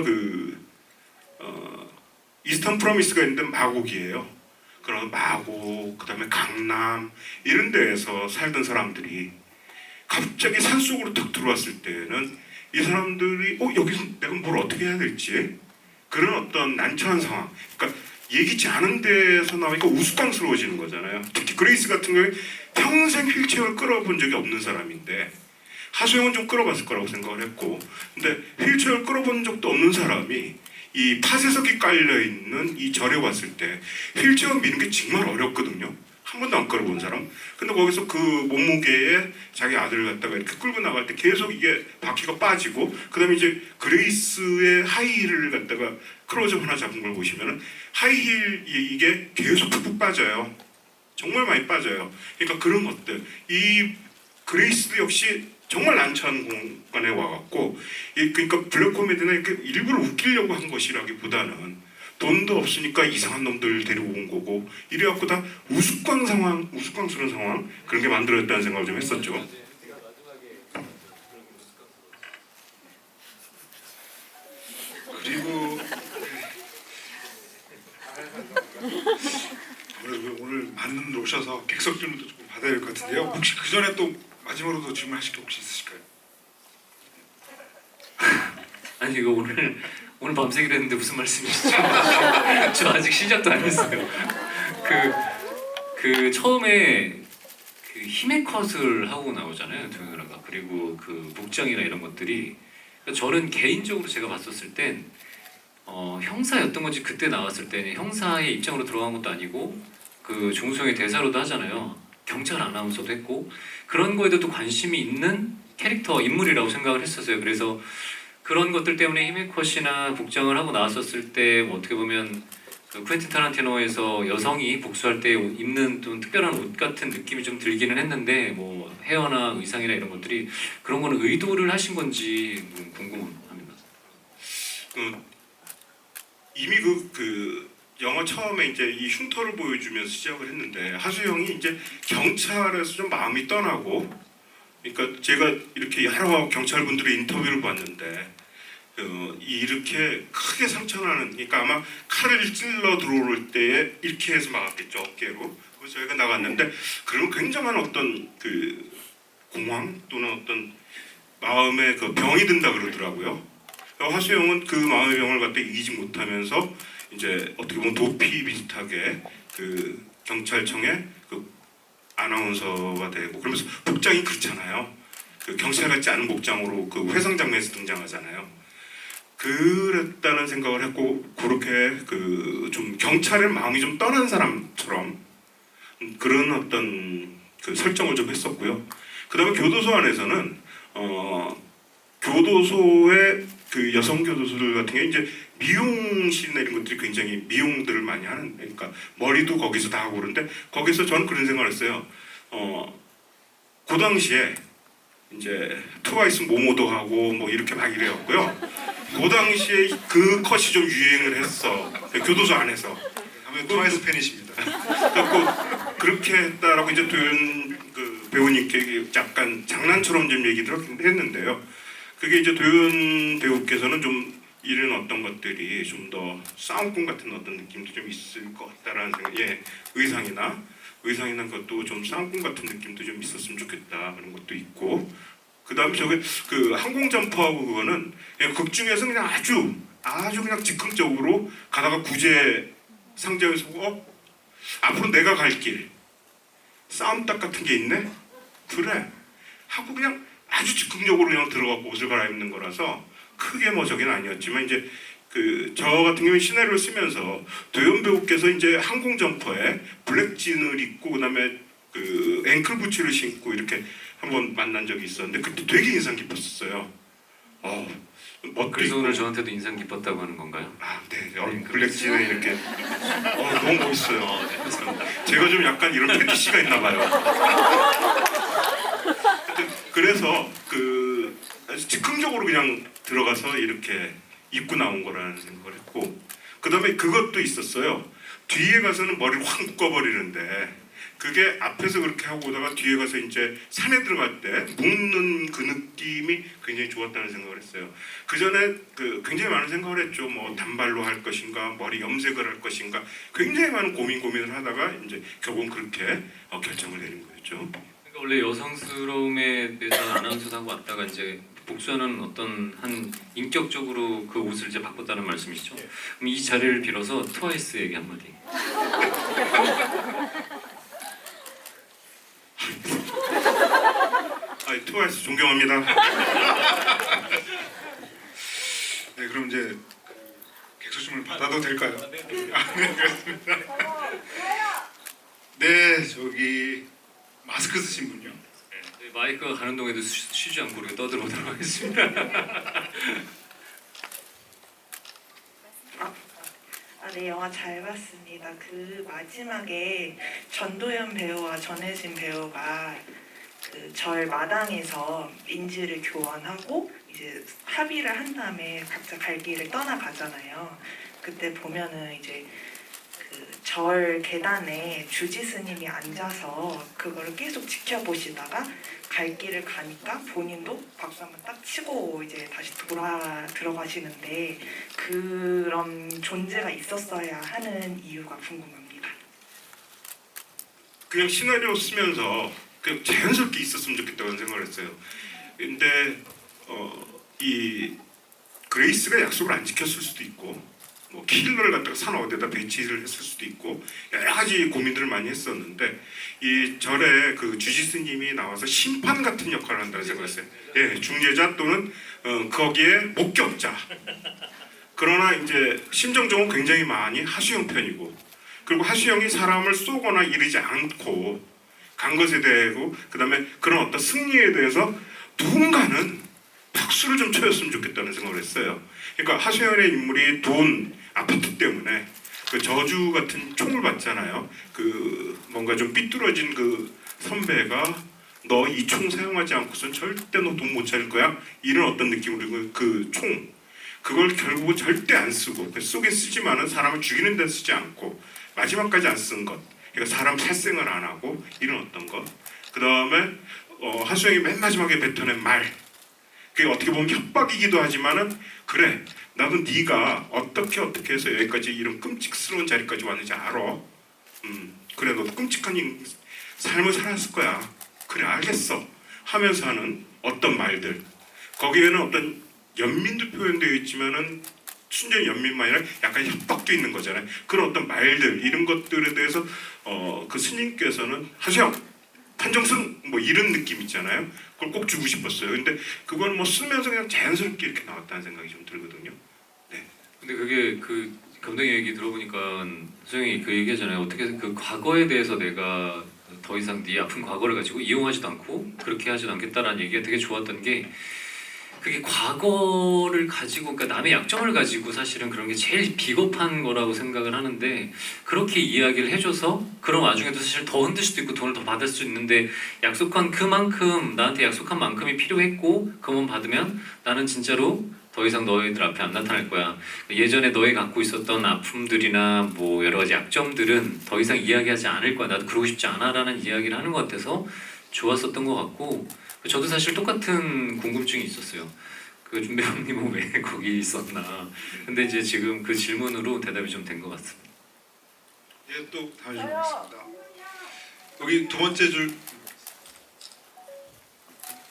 이스턴 프로미스가 있는데 마곡이에요. 그런 마곡, 그다음에 강남 이런 데에서 살던 사람들이 갑자기 산속으로 탁 들어왔을 때는 이 사람들이 여기서 내가 뭘 어떻게 해야 될지 그런 어떤 난처한 상황. 그러니까 예기치 않은 데서 나오니까 우스꽝스러워지는 거잖아요. 특히 그레이스 같은 경우에 평생 휠체어를 끌어본 적이 없는 사람인데 하수영은 좀 끌어봤을 거라고 생각을 했고, 근데 휠체어를 끌어본 적도 없는 사람이 이 파쇄석이 깔려 있는 이 절에 왔을 때 휠체어 미는 게 정말 어렵거든요. 한 번도 안 끌어본 사람. 근데 거기서 그 몸무게에 자기 아들을 갖다가 이렇게 끌고 나갈 때 계속 이게 바퀴가 빠지고, 그다음에 이제 그레이스의 하이힐을 갖다가 클로즈업 하나 잡은 걸 보시면은 하이힐 이게 계속 푹푹 빠져요. 정말 많이 빠져요. 그러니까 그런 것들, 이 그레이스도 역시 정말 난처한 공간에 와갖고, 그러니까 블랙 코미디는 이렇게 일부러 웃기려고 한 것이라기보다는 돈도 없으니까 이상한 놈들 데리고 온 거고, 이래갖고 다 우스꽝스러운 상황 그런 게 만들어졌다는 생각을 좀 했었죠. 그리고 아무래도 오늘 많은 분들 오셔서 객석 질문도 조금 받아야 될 것 같은데요. 혹시 그 전에 또 마지막으로 질문하실 게 혹시 있으실까요? 아니 이거 오늘 밤새기로 했는데 무슨 말씀이시죠? 저 아직 시작도 안 했어요. 그 처음에 그 힘의 컷을 하고 나오잖아요, 도현아가. 그리고 그 복장이나 이런 것들이, 그러니까 저는 개인적으로 제가 봤었을 땐 형사였던 건지, 그때 나왔을 때는 형사의 입장으로 들어간 것도 아니고 그 종수형의 대사로도 하잖아요. 경찰 아나운서도 했고, 그런 거에도 또 관심이 있는 캐릭터 인물이라고 생각을 했었어요. 그래서 그런 것들 때문에 힘의 컷이나 복장을 하고 나왔었을 때 어떻게 보면 그 퀸틴 타란티노에서 여성이 복수할 때 입는 좀 특별한 옷 같은 느낌이 좀 들기는 했는데, 뭐 헤어나 의상이나 이런 것들이 그런 거는 의도를 하신 건지 궁금합니다. 이미 그 영화 처음에 이제 이 흉터를 보여주면서 시작을 했는데, 하수영이 이제 경찰에서 좀 마음이 떠나고, 그러니까 제가 이렇게 여러 경찰분들의 인터뷰를 봤는데 이렇게 크게 상처나는, 그러니까 아마 칼을 찔러 들어올 때에 이렇게 해서 막았겠죠, 어깨로. 그래서 저희가 나갔는데 그러면 굉장한 어떤 그 공황 또는 어떤 마음의 그 병이 든다 그러더라고요. 하수영은 그 마음의 병을 갖다 이기지 못하면서 이제 어떻게 보면 도피 비슷하게 그 경찰청의 그 아나운서가 되고, 그러면서 복장이 그렇잖아요. 그 경찰 같지 않은 복장으로 그 회상 장면에서 등장하잖아요. 그랬다는 생각을 했고, 그렇게 그 좀 경찰의 마음이 좀 떠난 사람처럼 그런 어떤 그 설정을 좀 했었고요. 그다음에 교도소 안에서는 교도소의 그 여성 교도소들 같은 경우 이제 미용실이나 이런 것들이 굉장히 미용들을 많이 하는, 그러니까 머리도 거기서 다 하고 그러는데, 거기서 저는 그런 생각을 했어요. 그 당시에 이제 트와이스 모모도 하고 뭐 이렇게 막 이래였고요. 그 당시에 그 컷이 좀 유행을 했어, 교도소 안에서. 아무래도 트와이스 팬이십니다. 그래서 그렇게 했다라고 이제 도현 그 배우님께 약간 장난처럼 좀 얘기를 했는데요. 그게 이제 도현 배우께서는 좀 이런 어떤 것들이 좀 더 싸움꾼 같은 어떤 느낌도 좀 있을 것 같다라는 생각. 의상이나 것도 좀 싸움꾼 같은 느낌도 좀 있었으면 좋겠다 그런 것도 있고. 그다음에 저게 그 항공 점프하고 그거는 그냥 극 중에서 그냥 아주 그냥 즉흥적으로 가다가 구제 상자에서 앞으로 내가 갈 길 싸움닭 같은 게 있네? 그래 하고 그냥 아주 즉흥적으로 그냥 들어가고 옷을 갈아입는 거라서 크게 뭐 저긴 아니었지만, 이제 그 저 같은 경우에 시나리오를 쓰면서 도현 배우께서 이제 항공 점퍼에 블랙진을 입고 그다음에 그 앵클 부츠를 신고 이렇게 한번 만난 적이 있었는데, 그때 되게 인상 깊었어요. 그래서 오늘 저한테도 인상 깊었다고 하는 건가요? 네. 블랙진에 이렇게 너무 멋있어요. 네, 감사합니다. 제가 좀 약간 이런 패티시가 있나 봐요. 그래서 그 아주 즉흥적으로 그냥 들어가서 이렇게 입고 나온 거라는 생각을 했고, 그 다음에 그것도 있었어요. 뒤에 가서는 머리를 확 묶어버리는데, 그게 앞에서 그렇게 하고 오다가 뒤에 가서 이제 산에 들어갈 때 묶는 그 느낌이 굉장히 좋았다는 생각을 했어요. 그 전에 그 굉장히 많은 생각을 했죠. 뭐 단발로 할 것인가, 머리 염색을 할 것인가, 굉장히 많은 고민을 하다가 이제 결국은 그렇게 결정을 내린 거였죠. 그러니까 원래 여성스러움에 대해서 아나운서도 하고 왔다가 이제 복수하는 어떤 한 인격적으로 그 옷을 이제 바꿨다는 말씀이시죠? 그럼 이 자리를 빌어서 트와이스에게 한마디. 트와이스 존경합니다. 네, 그럼 이제 객소심을 받아도 될까요? 아, 네, 그렇습니다. 네, 저기 마스크 쓰신 분요. 네, 마이크가 가는 동에도 쉬지 않고 이렇게 떠들어오도록 하겠습니다. 네, 영화 잘 봤습니다. 그 마지막에 전도연 배우와 전혜진 배우가 그 절 마당에서 인지를 교환하고 이제 합의를 한 다음에 각자 갈 길을 떠나가잖아요. 그때 보면은 이제 그 절 계단에 주지 스님이 앉아서 그거를 계속 지켜보시다가 갈 길을 가니까 본인도 박수 한번 딱 치고 이제 다시 돌아 들어가시는데 그런 존재가 있었어야 하는 이유가 궁금합니다. 그냥 시나리오 쓰면서 그냥 자연스럽게 있었으면 좋겠다고 생각을 했어요. 근데 이 그레이스가 약속을 안 지켰을 수도 있고 뭐 킬러를 갖다가 산 어디에다 배치를 했을 수도 있고 여러 가지 고민들을 많이 했었는데 이 절에 그 주지스님이 나와서 심판 같은 역할을 한다고 생각했어요. 예, 중재자 또는 거기에 목격자. 그러나 이제 심정적으로 굉장히 많이 하수영 편이고 그리고 하수영이 사람을 쏘거나 이르지 않고 간 것에 대하고 그다음에 그런 어떤 승리에 대해서 누군가는 박수를 좀 쳐줬으면 좋겠다는 생각을 했어요. 그러니까 하수영의 인물이 돈 아파트 때문에 그 저주 같은 총을 받잖아요. 그 뭔가 좀 삐뚤어진 그 선배가 너 이 총 사용하지 않고선 절대 너 돈 못 차릴 거야. 이런 어떤 느낌으로 그 총 그걸 결국은 절대 안 쓰고 쏘게 쓰지만은 사람을 죽이는 데 쓰지 않고 마지막까지 안 쓴 것. 그러니까 사람 살생을 안 하고 이런 어떤 것. 그 다음에 하수영이 맨 마지막에 뱉어낸 말. 그게 어떻게 보면 협박이기도 하지만은 그래 나도 네가 어떻게 해서 여기까지 이런 끔찍스러운 자리까지 왔는지 알아. 그래 너도 끔찍한 삶을 살았을 거야. 그래 알겠어. 하면서 하는 어떤 말들. 거기에는 어떤 연민도 표현되어 있지만은 순전히 연민만 아니라 약간 협박도 있는 거잖아요. 그런 어떤 말들 이런 것들에 대해서 그 스님께서는 하수영 판정승 뭐 이런 느낌 있잖아요. 그걸 꼭 주고 싶었어요. 근데 그건 뭐 쓰면서 그냥 자연스럽게 이렇게 나왔다는 생각이 좀 들거든요. 네. 근데 그게 그 감독님 얘기 들어보니까 소영이 그 얘기하잖아요. 어떻게 그 과거에 대해서 내가 더 이상 네 아픈 과거를 가지고 이용하지도 않고 그렇게 하지도 않겠다라는 얘기가 되게 좋았던 게 그게 과거를 가지고 그러니까 남의 약점을 가지고 사실은 그런 게 제일 비겁한 거라고 생각을 하는데 그렇게 이야기를 해줘서 그런 와중에도 사실 더 흔들 수도 있고 돈을 더 받을 수 있는데 약속한 그만큼 나한테 약속한 만큼이 필요했고 그만 받으면 나는 진짜로 더 이상 너희들 앞에 안 나타날 거야. 예전에 너희 갖고 있었던 아픔들이나 뭐 여러 가지 약점들은 더 이상 이야기하지 않을 거야. 나도 그러고 싶지 않아라는 이야기를 하는 것 같아서 좋았었던 것 같고 저도 사실 똑같은 궁금증이 있었어요. 그 준배형님은 왜 거기 있었나. 근데 이제 지금 그 질문으로 대답이 좀 된 것 같습니다. 예, 또 다시 오겠습니다. 여기 두 번째 줄.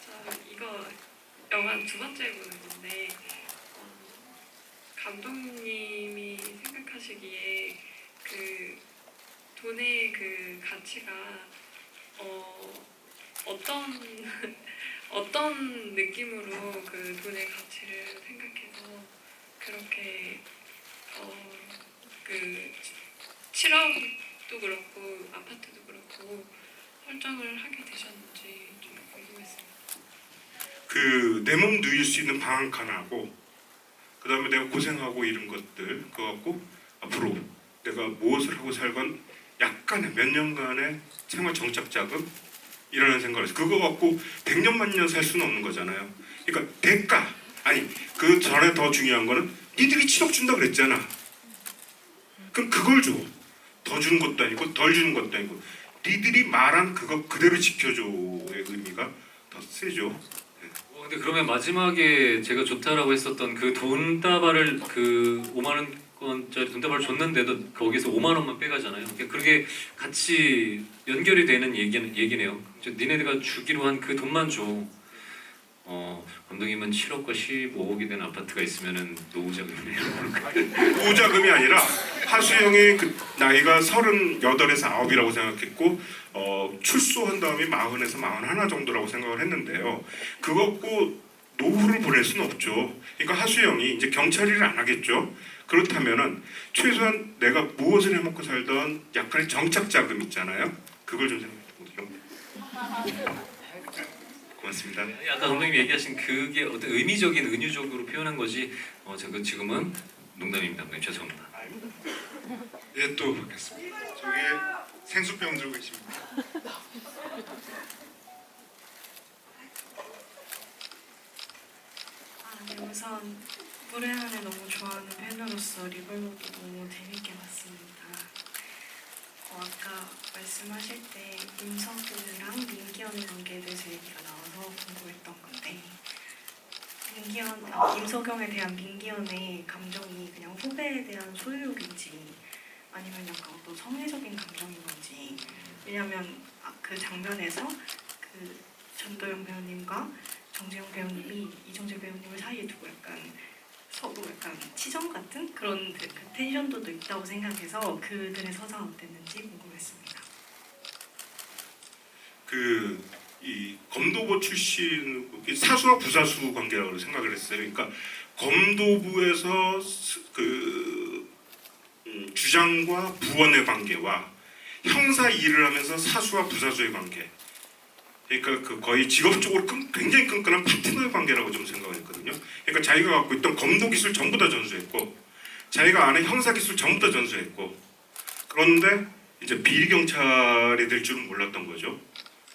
저 이거 영화 두 번째 보는 건데 감독님이 생각하시기에 그 돈의 그 가치가 어떤 느낌으로 그 돈의 가치를 생각해서 그렇게 그 7억도 그렇고 아파트도 그렇고 설정을 하게 되셨는지 좀 궁금했습니다. 그 내 몸 누일 수 있는 방 한 칸하고 그 다음에 내가 고생하고 이런 것들 그거 갖고 앞으로 내가 무엇을 하고 살건 약간의 몇 년간의 생활 정착 자금 이라는 생각을 했어요. 그거 갖고 100년 만년 살 수는 없는 거잖아요. 그러니까 대가 아니 그 전에 더 중요한 거는 니들이 7억 준다 그랬잖아. 그럼 그걸 줘. 더 주는 것도 아니고 덜 주는 것도 아니고 니들이 말한 그거 그대로 지켜줘의 의미가 더 세죠. 근데 그러면 마지막에 제가 좋다라고 했었던 그 돈다발을 그 5만 원짜리 돈다발을 줬는데도 거기서 5만 원만 빼가잖아요. 그러니까 그게 같이 연결이 되는 얘기네요. 니네가 주기로 한 그 돈만 줘. 감독님은 7억과 15억이 된 아파트가 있으면은 노후자금이 노자금이 아니라 하수영의 그 나이가 38에서 9이라고 생각했고 출소한 다음에 40에서 41 정도라고 생각을 했는데요. 그것고 노후를 보낼 수는 없죠. 그러니까 하수영이 이제 경찰 일을 안 하겠죠. 그렇다면은 최소한 내가 무엇을 해먹고 살던 약간의 정착 자금 있잖아요. 그걸 좀 생각해보죠. 고맙습니다. 아까 감독님이 얘기하신 그게 어떤 의미적인 은유적으로 표현한 거지. 제가 지금은 농담입니다. 감독님 죄송합니다. 예, 또 뵙겠습니다. 저기 생수병 들고 계십니다. 네, 우선 무례한을 너무 좋아하는 팬으로서 리볼버도 너무 재밌게 봤습니다. 아까 말씀하실 때 임석은이랑 민기현의 관계에 대해서 얘기가 나와서 궁금했던 건데 임석영에 대한 민기현의 감정이 그냥 후배에 대한 소유욕인지 아니면 약간 어떤 성애적인 감정인 건지. 왜냐하면 그 장면에서 그 전도연 배우님과 정재영 배우님이 이정재 배우님을 사이에 두고 약간 서로 약간 치정 같은 그런 그 텐션도 있다고 생각해서 그들의 서사가 어땠는지 궁금했습니다. 이 검도부 출신 사수와 부사수 관계라고 생각을 했어요. 그러니까 검도부에서 주장과 부원의 관계와 형사 일을 하면서 사수와 부사수의 관계. 그러니까 거의 직업적으로 굉장히 끈끈한 파트너의 관계라고 좀 생각을 했거든요. 그러니까 자기가 갖고 있던 검도 기술 전부 다 전수했고, 자기가 아는 형사 기술 전부 다 전수했고, 그런데 이제 비리 경찰이 될 줄은 몰랐던 거죠.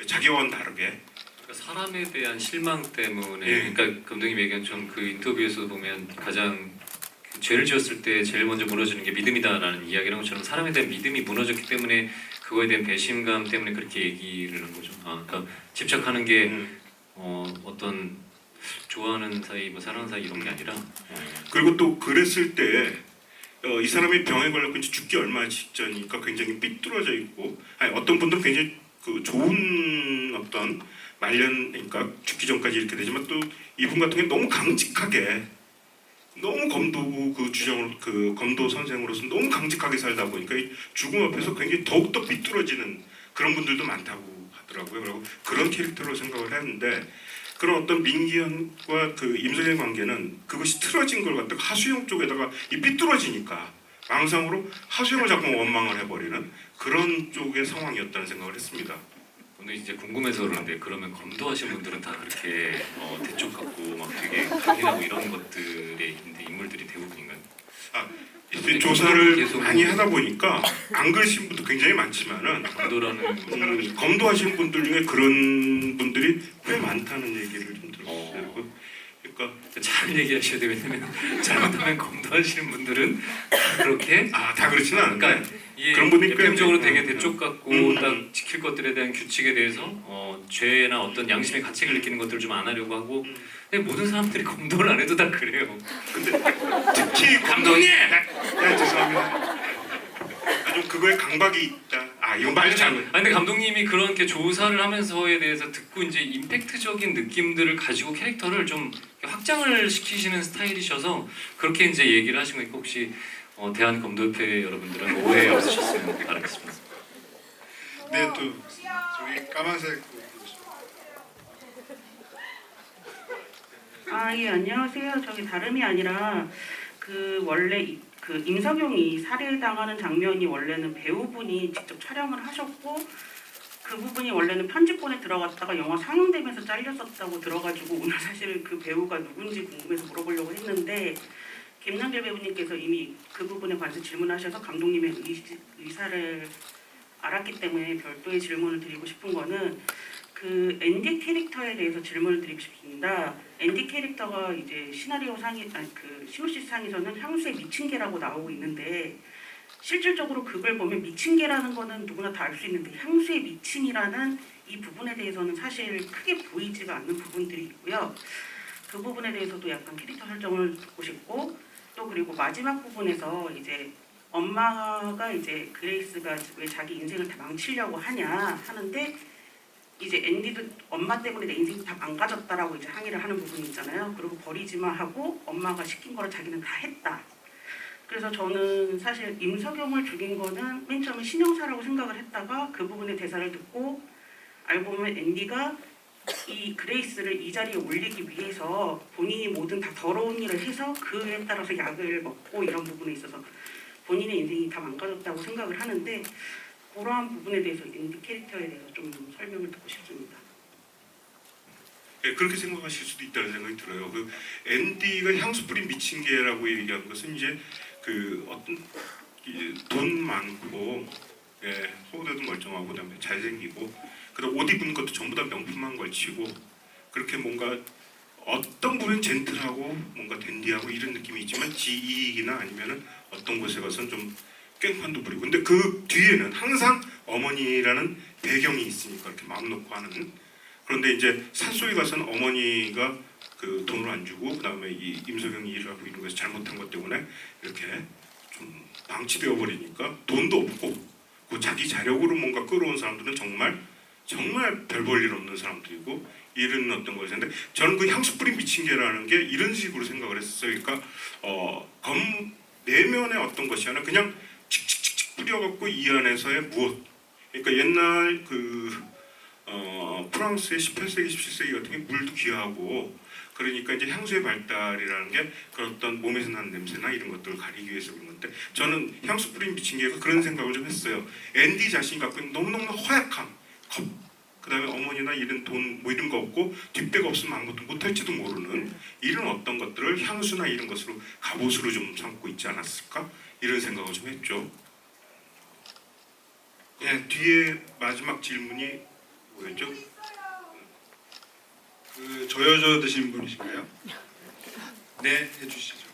자기와는 다르게. 그러니까 사람에 대한 실망 때문에. 예. 그러니까 감독님 얘기한 전 그 인터뷰에서 보면 가장 죄를 지었을 때 제일 먼저 무너지는 게 믿음이다라는 이야기를 한 것처럼 사람에 대한 믿음이 무너졌기 때문에 그거에 대한 배신감 때문에 그렇게 얘기를 한 거죠. 그러니까 집착하는 게 어떤 좋아하는 사이, 뭐 사랑하는 사이 이런 게 아니라. 그리고 또 그랬을 때 이 사람이 병에 걸렸고 이제 죽기 얼마 직전이니까 굉장히 삐뚤어져 있고, 어떤 분들은 굉장히 좋은 어떤 말년, 그러니까 죽기 전까지 이렇게 되지만 또 이분 같은 경우 너무 강직하게, 너무 검도부 검도 선생으로서 너무 강직하게 살다 보니까 이 죽음 앞에서 굉장히 더욱더 삐뚤어지는 그런 분들도 많다고 하더라고요. 그리고 그런 캐릭터로 생각을 했는데, 그런 어떤 민기현과 임석영의 관계는 그것이 틀어진 걸 갖다가 하수영 쪽에다가 이 삐뚤어지니까 망상으로 하수영을 자꾸 원망을 해버리는 그런 쪽의 상황이었다는 생각을 했습니다. 근데 이제 궁금해서 그러는데 그러면 검도하신 분들은 다 그렇게 대쪽 같고 막 되게 강인하고 이런 것들의 인물들이 대부분인가요? 이제 조사를 계속 많이 하다 보니까 안 그러신 분도 굉장히 많지만은 검도라는 검도하시는 분들 중에 그런 분들이 꽤 많다는 얘기를 좀 들었어요. 그러니까 잘 얘기하셔야 돼요. 왜냐면 잘못하면 검도하시는 분들은 다 그렇게 다 그렇지는 않은데 그러니까 이게 그런 분이 꽤 대표적으로 있네. 되게 대쪽 같고 딱 지킬 것들에 대한 규칙에 대해서 죄나 어떤 양심의 가책을 느끼는 것들을 좀 안 하려고 하고 근데 모든 사람들이 검도를 안 해도 다 그래요. 특히 감독님! 죄송합니다. 좀 그거에 강박이 있다. 이건 말도 잘못. 근데 감독님이 그런 게 조사를 하면서에 대해서 듣고 이제 임팩트적인 느낌들을 가지고 캐릭터를 좀 확장을 시키시는 스타일이셔서 그렇게 이제 얘기를 하신 거니까 혹시 대한검도협회 여러분들은 오해 없으셨으면 바라겠습니다. 네, 또 저기 까만색 예, 안녕하세요. 저기 다름이 아니라 원래 임석영이 살해당하는 장면이 원래는 배우분이 직접 촬영을 하셨고 그 부분이 원래는 편집본에 들어갔다가 영화 상영되면서 잘렸었다고 들어가지고 오늘 사실 그 배우가 누군지 궁금해서 물어보려고 했는데 김남길 배우님께서 이미 그 부분에 관해서 질문하셔서 감독님의 의사를 알았기 때문에 별도의 질문을 드리고 싶은 거는 그 앤디 캐릭터에 대해서 질문을 드리고 싶습니다. 앤디 캐릭터가 이제 시나리오 상이 시놉시스 상에서는 향수의 미친 개라고 나오고 있는데 실질적으로 그걸 보면 미친 개라는 거는 누구나 다 알 수 있는데 향수의 미친이라는 이 부분에 대해서는 사실 크게 보이지가 않는 부분들이 있고요. 그 부분에 대해서도 약간 캐릭터 설정을 듣고 싶고 또 그리고 마지막 부분에서 이제 엄마가 이제 그레이스가 왜 자기 인생을 다 망치려고 하냐 하는데 이제 앤디도 엄마 때문에 내 인생이 다 망가졌다라고 이제 항의를 하는 부분이 있잖아요. 그리고 버리지 마 하고 엄마가 시킨 거를 자기는 다 했다. 그래서 저는 사실 임석영을 죽인 거는 맨 처음에 신형사라고 생각을 했다가 그 부분의 대사를 듣고 알고 보면 앤디가 이 그레이스를 이 자리에 올리기 위해서 본인이 모든 다 더러운 일을 해서 그에 따라서 약을 먹고 이런 부분에 있어서 본인의 인생이 다 망가졌다고 생각을 하는데 그러한 부분에 대해서 앤디 캐릭터에 대해서 좀 설명을 듣고 싶습니다. 예, 그렇게 생각하실 수도 있다는 생각이 들어요. 그 앤디가 향수 뿌린 미친 개라고 얘기한 것은 이제 그 어떤 돈 많고 예, 소대도 멀쩡하고 그다음에 잘생기고 그다음 옷 입은 것도 전부 다 명품만 걸치고 그렇게 뭔가 어떤 부분은 젠틀하고 뭔가 댄디하고 이런 느낌이 있지만 지이익이나 아니면은 어떤 곳에 가서는 좀 깽판도 부리고 근데 그 뒤에는 항상 어머니라는 배경이 있으니까 이렇게 마음 놓고 하는 그런데 이제 산속에 가서는 어머니가 그 돈을 안 주고 그다음에 이 임석영이 일을 하고 있는 것에서 잘못한 것 때문에 이렇게 좀 방치되어 버리니까 돈도 없고 그 자기 자력으로 뭔가 끌어온 사람들은 정말 별 볼 일 없는 사람들이고 이런 어떤 것을 했는데 저는 그 향수 뿌린 미친 개라는 게 이런 식으로 생각을 했어요. 그러니까 내면의 어떤 것이 아니라 그냥 칙칙칙칙 뿌려갖고 이 안에서의 무엇. 그러니까 옛날 프랑스의 18세기, 17세기 같은 게 물도 귀하고 그러니까 이제 향수의 발달이라는 게 그런 어떤 몸에서 나는 냄새나 이런 것들을 가리기 위해서 그런 건데 저는 향수 뿌린 미친 개가 그런 생각을 좀 했어요. 앤디 자신이 갖고 있는 너무너무 허약함, 겁, 그 다음에 어머니나 이런 돈 뭐 이런 거 없고 뒷배가 없으면 아무것도 못할지도 모르는 이런 어떤 것들을 향수나 이런 것으로 갑옷으로 좀 삼고 있지 않았을까 이런 생각을 좀 했죠. 네, 뒤에 마지막 질문이 뭐였죠? 그 저여져 드신 분이신가요? 네, 해주시죠.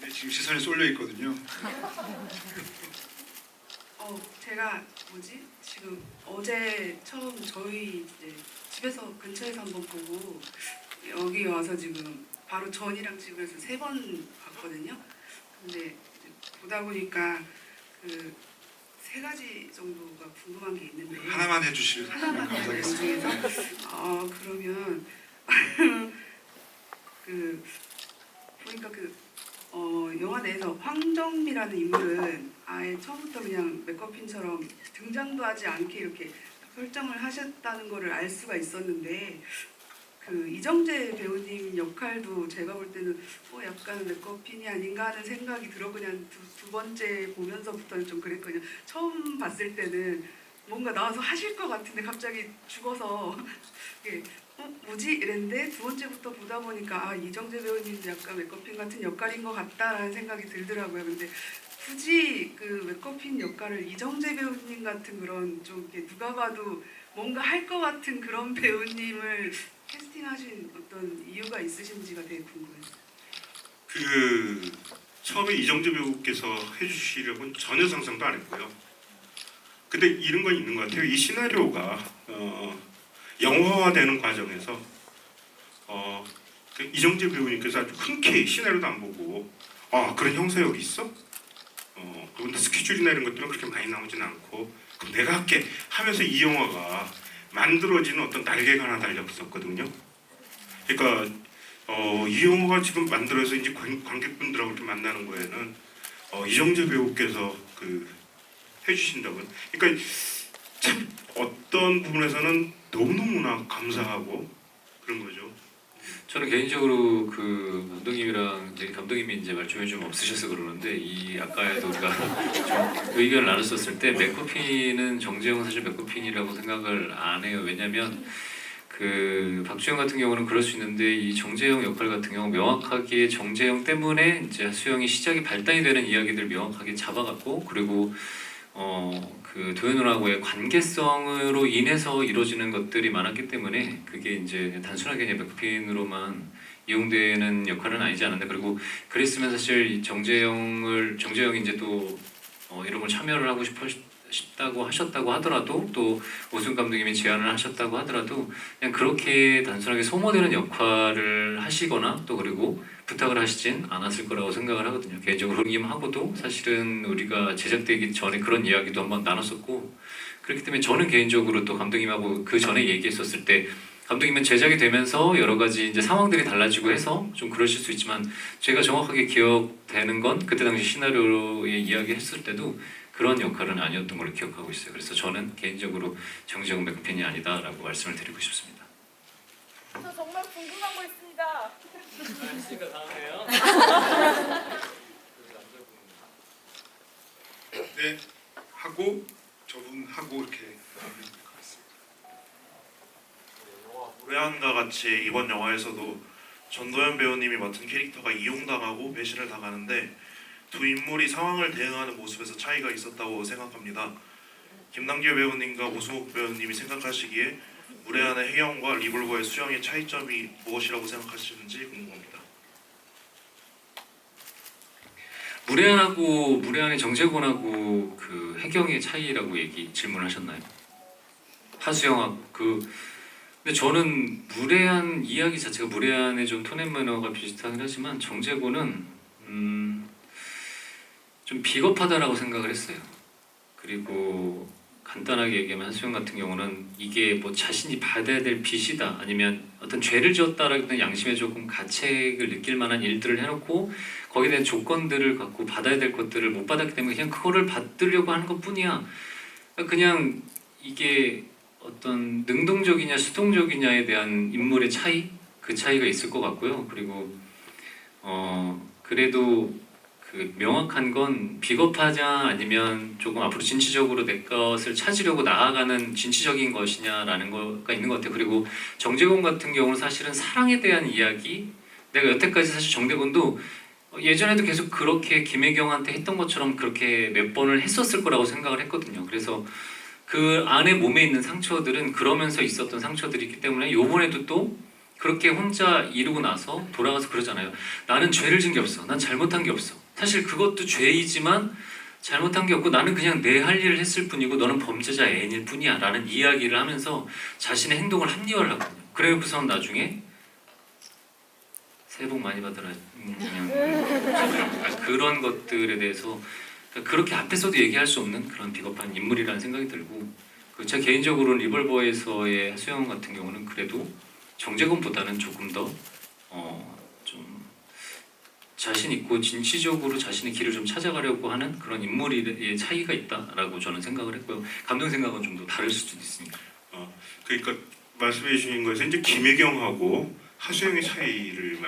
네, 지금 시선이 쏠려 있거든요. 제가 지금 어제 처음 저희 이제 집에서 근처에서 한번 보고 여기 와서 지금 바로 전이랑 집에서 3번 봤거든요. 근데 이제 보다 보니까 그 3가지 정도가 궁금한 게 있는데 하나만 해주시면 하나만 더 감사하겠습니다. 중에서 그러면 그 보니까 영화 내에서 황정미라는 인물은 아예 처음부터 그냥 맥커핀처럼 등장도 하지 않게 이렇게 설정을 하셨다는 거를 알 수가 있었는데 그 이정재 배우님 역할도 제가 볼 때는 약간 맥커핀이 아닌가 하는 생각이 들어 그냥 두 번째 보면서부터는 좀 그랬거든요. 처음 봤을 때는 뭔가 나와서 하실 것 같은데 갑자기 죽어서 뭐지? 이랬는데 두 번째부터 보다 보니까 이정재 배우님도 약간 맥커핀 같은 역할인 것 같다라는 생각이 들더라고요. 근데 굳이 그 맥커핀 역할을 이정재 배우님 같은 그런 좀 이렇게 누가 봐도 뭔가 할 것 같은 그런 배우님을 캐스팅하신 어떤 이유가 있으신지가 되게 궁금해요. 그 처음에 이정재 배우께서 해주시려고는 전혀 상상도 안 했고요. 근데 이런 건 있는 것 같아요. 이 시나리오가 영화화되는 과정에서 그 이정재 배우님께서 아주 흔쾌히 시나리오도 안 보고 그런 형사역이 있어? 그런데 스케줄이나 이런 것들은 그렇게 많이 나오진 않고 그럼 내가 할게 하면서 이 영화가 만들어지는 어떤 날개가 하나 달렸었거든요. 그러니까 이 영화가 지금 만들어서 이제 관객분들하고 이렇게 만나는 거에는 이정재 배우께서 그 해주신다고요. 그러니까 참 어떤 부분에서는 너무너무나 감사하고 그런 거죠. 저는 개인적으로 그 감독님이랑 이제 감독님이 이제 말씀이 좀 없으셔서 그러는데 이 아까에도 우리가 좀 의견을 나눴었을 때 맥커핀은 정재영 사실 맥커핀이라고 생각을 안 해요. 왜냐하면 그 박주영 같은 경우는 그럴 수 있는데 이 정재영 역할 같은 경우 명확하게 정재영 때문에 이제 수영이 시작이 발단이 되는 이야기들 명확하게 잡아갔고 그리고 그 도현우하고의 관계성으로 인해서 이루어지는 것들이 많았기 때문에 그게 이제 단순하게 이제 맥커핀으로만 이용되는 역할은 아니지 않았나. 그리고 그랬으면 사실 이 정재영이 이제 또 이런 걸 참여를 하고 싶다고 하셨다고 하더라도 또 오승 감독님이 제안을 하셨다고 하더라도 그냥 그렇게 단순하게 소모되는 역할을 하시거나 또 그리고 부탁을 하시진 않았을 거라고 생각을 하거든요. 개인적으로 감독님하고도 사실은 우리가 제작되기 전에 그런 이야기도 한번 나눴었고 그렇기 때문에 저는 개인적으로 또 감독님하고 그 전에 얘기했었을 때 감독님은 제작이 되면서 여러 가지 이제 상황들이 달라지고 해서 좀 그러실 수 있지만 제가 정확하게 기억되는 건 그때 당시 시나리오에 이야기했을 때도 그런 역할은 아니었던 걸로 기억하고 있어요. 그래서 저는 개인적으로 정재훈 맥펜이 아니다라고 말씀을 드리고 싶습니다. 저 정말 궁금한 거 있습니다. 씨가 다음에요. 네, 하고 저분하고 이렇게 나오면 될 것 같습니다. 무례한과 같이 이번 영화에서도 전도연 배우님이 맡은 캐릭터가 이용당하고 배신을 당하는데 두 인물이 상황을 대응하는 모습에서 차이가 있었다고 생각합니다. 김남길 배우님과 오승욱 배우님이 생각하시기에 무례한의 혜영과 리볼버의 수영의 차이점이 무엇이라고 생각하시는지 궁금합니다. 무례한의 정재곤하고 그 혜경의 차이라고 질문하셨나요? 하수영하고 근데 저는 무례한 이야기 자체가 무례한의 좀 톤 앤 매너가 비슷하긴 하지만 정재곤은 좀 비겁하다라고 생각을 했어요. 그리고 간단하게 얘기하면 한수영 같은 경우는 이게 뭐 자신이 받아야 될 빚이다 아니면 어떤 죄를 지었다라는 양심에 조금 가책을 느낄 만한 일들을 해놓고 거기에 대한 조건들을 갖고 받아야 될 것들을 못 받았기 때문에 그냥 그거를 받으려고 하는 것뿐이야. 그냥 이게 어떤 능동적이냐 수동적이냐에 대한 인물의 차이? 그 차이가 있을 것 같고요. 그리고 그래도 그 명확한 건 비겁하냐 아니면 조금 앞으로 진취적으로 내 것을 찾으려고 나아가는 진취적인 것이냐라는 거가 있는 것 같아요. 그리고 정재곤 같은 경우는 사실은 사랑에 대한 이야기 내가 여태까지 사실 정재곤도 예전에도 계속 그렇게 김혜경한테 했던 것처럼 그렇게 몇 번을 했었을 거라고 생각을 했거든요. 그래서 그 안에 몸에 있는 상처들은 그러면서 있었던 상처들이기 때문에 요번에도 또 그렇게 혼자 이루고 나서 돌아가서 그러잖아요. 나는 죄를 지은 게 없어. 난 잘못한 게 없어. 사실 그것도 죄이지만 잘못한 게 없고 나는 그냥 내 할 일을 했을 뿐이고 너는 범죄자 애인일 뿐이야 라는 이야기를 하면서 자신의 행동을 합리화를 하거든요. 그래고서 나중에 새해 복 많이 받아라 그냥 그런 것들에 대해서 그렇게 앞에서도 얘기할 수 없는 그런 비겁한 인물이라는 생각이 들고 제 개인적으로는 리볼버에서의 수영 같은 경우는 그래도 정재곤보다는 조금 더 좀 자신 있고 진취적으로 자신의 길을 좀 찾아가려고 하는 그런 인물의 차이가 있다라고 저는 생각을 했고요. 감독 생각은 좀 더 다를 수도 있습니다. 그러니까 말씀해 주신 거에서 이제 김혜경하고 하수영의 차이를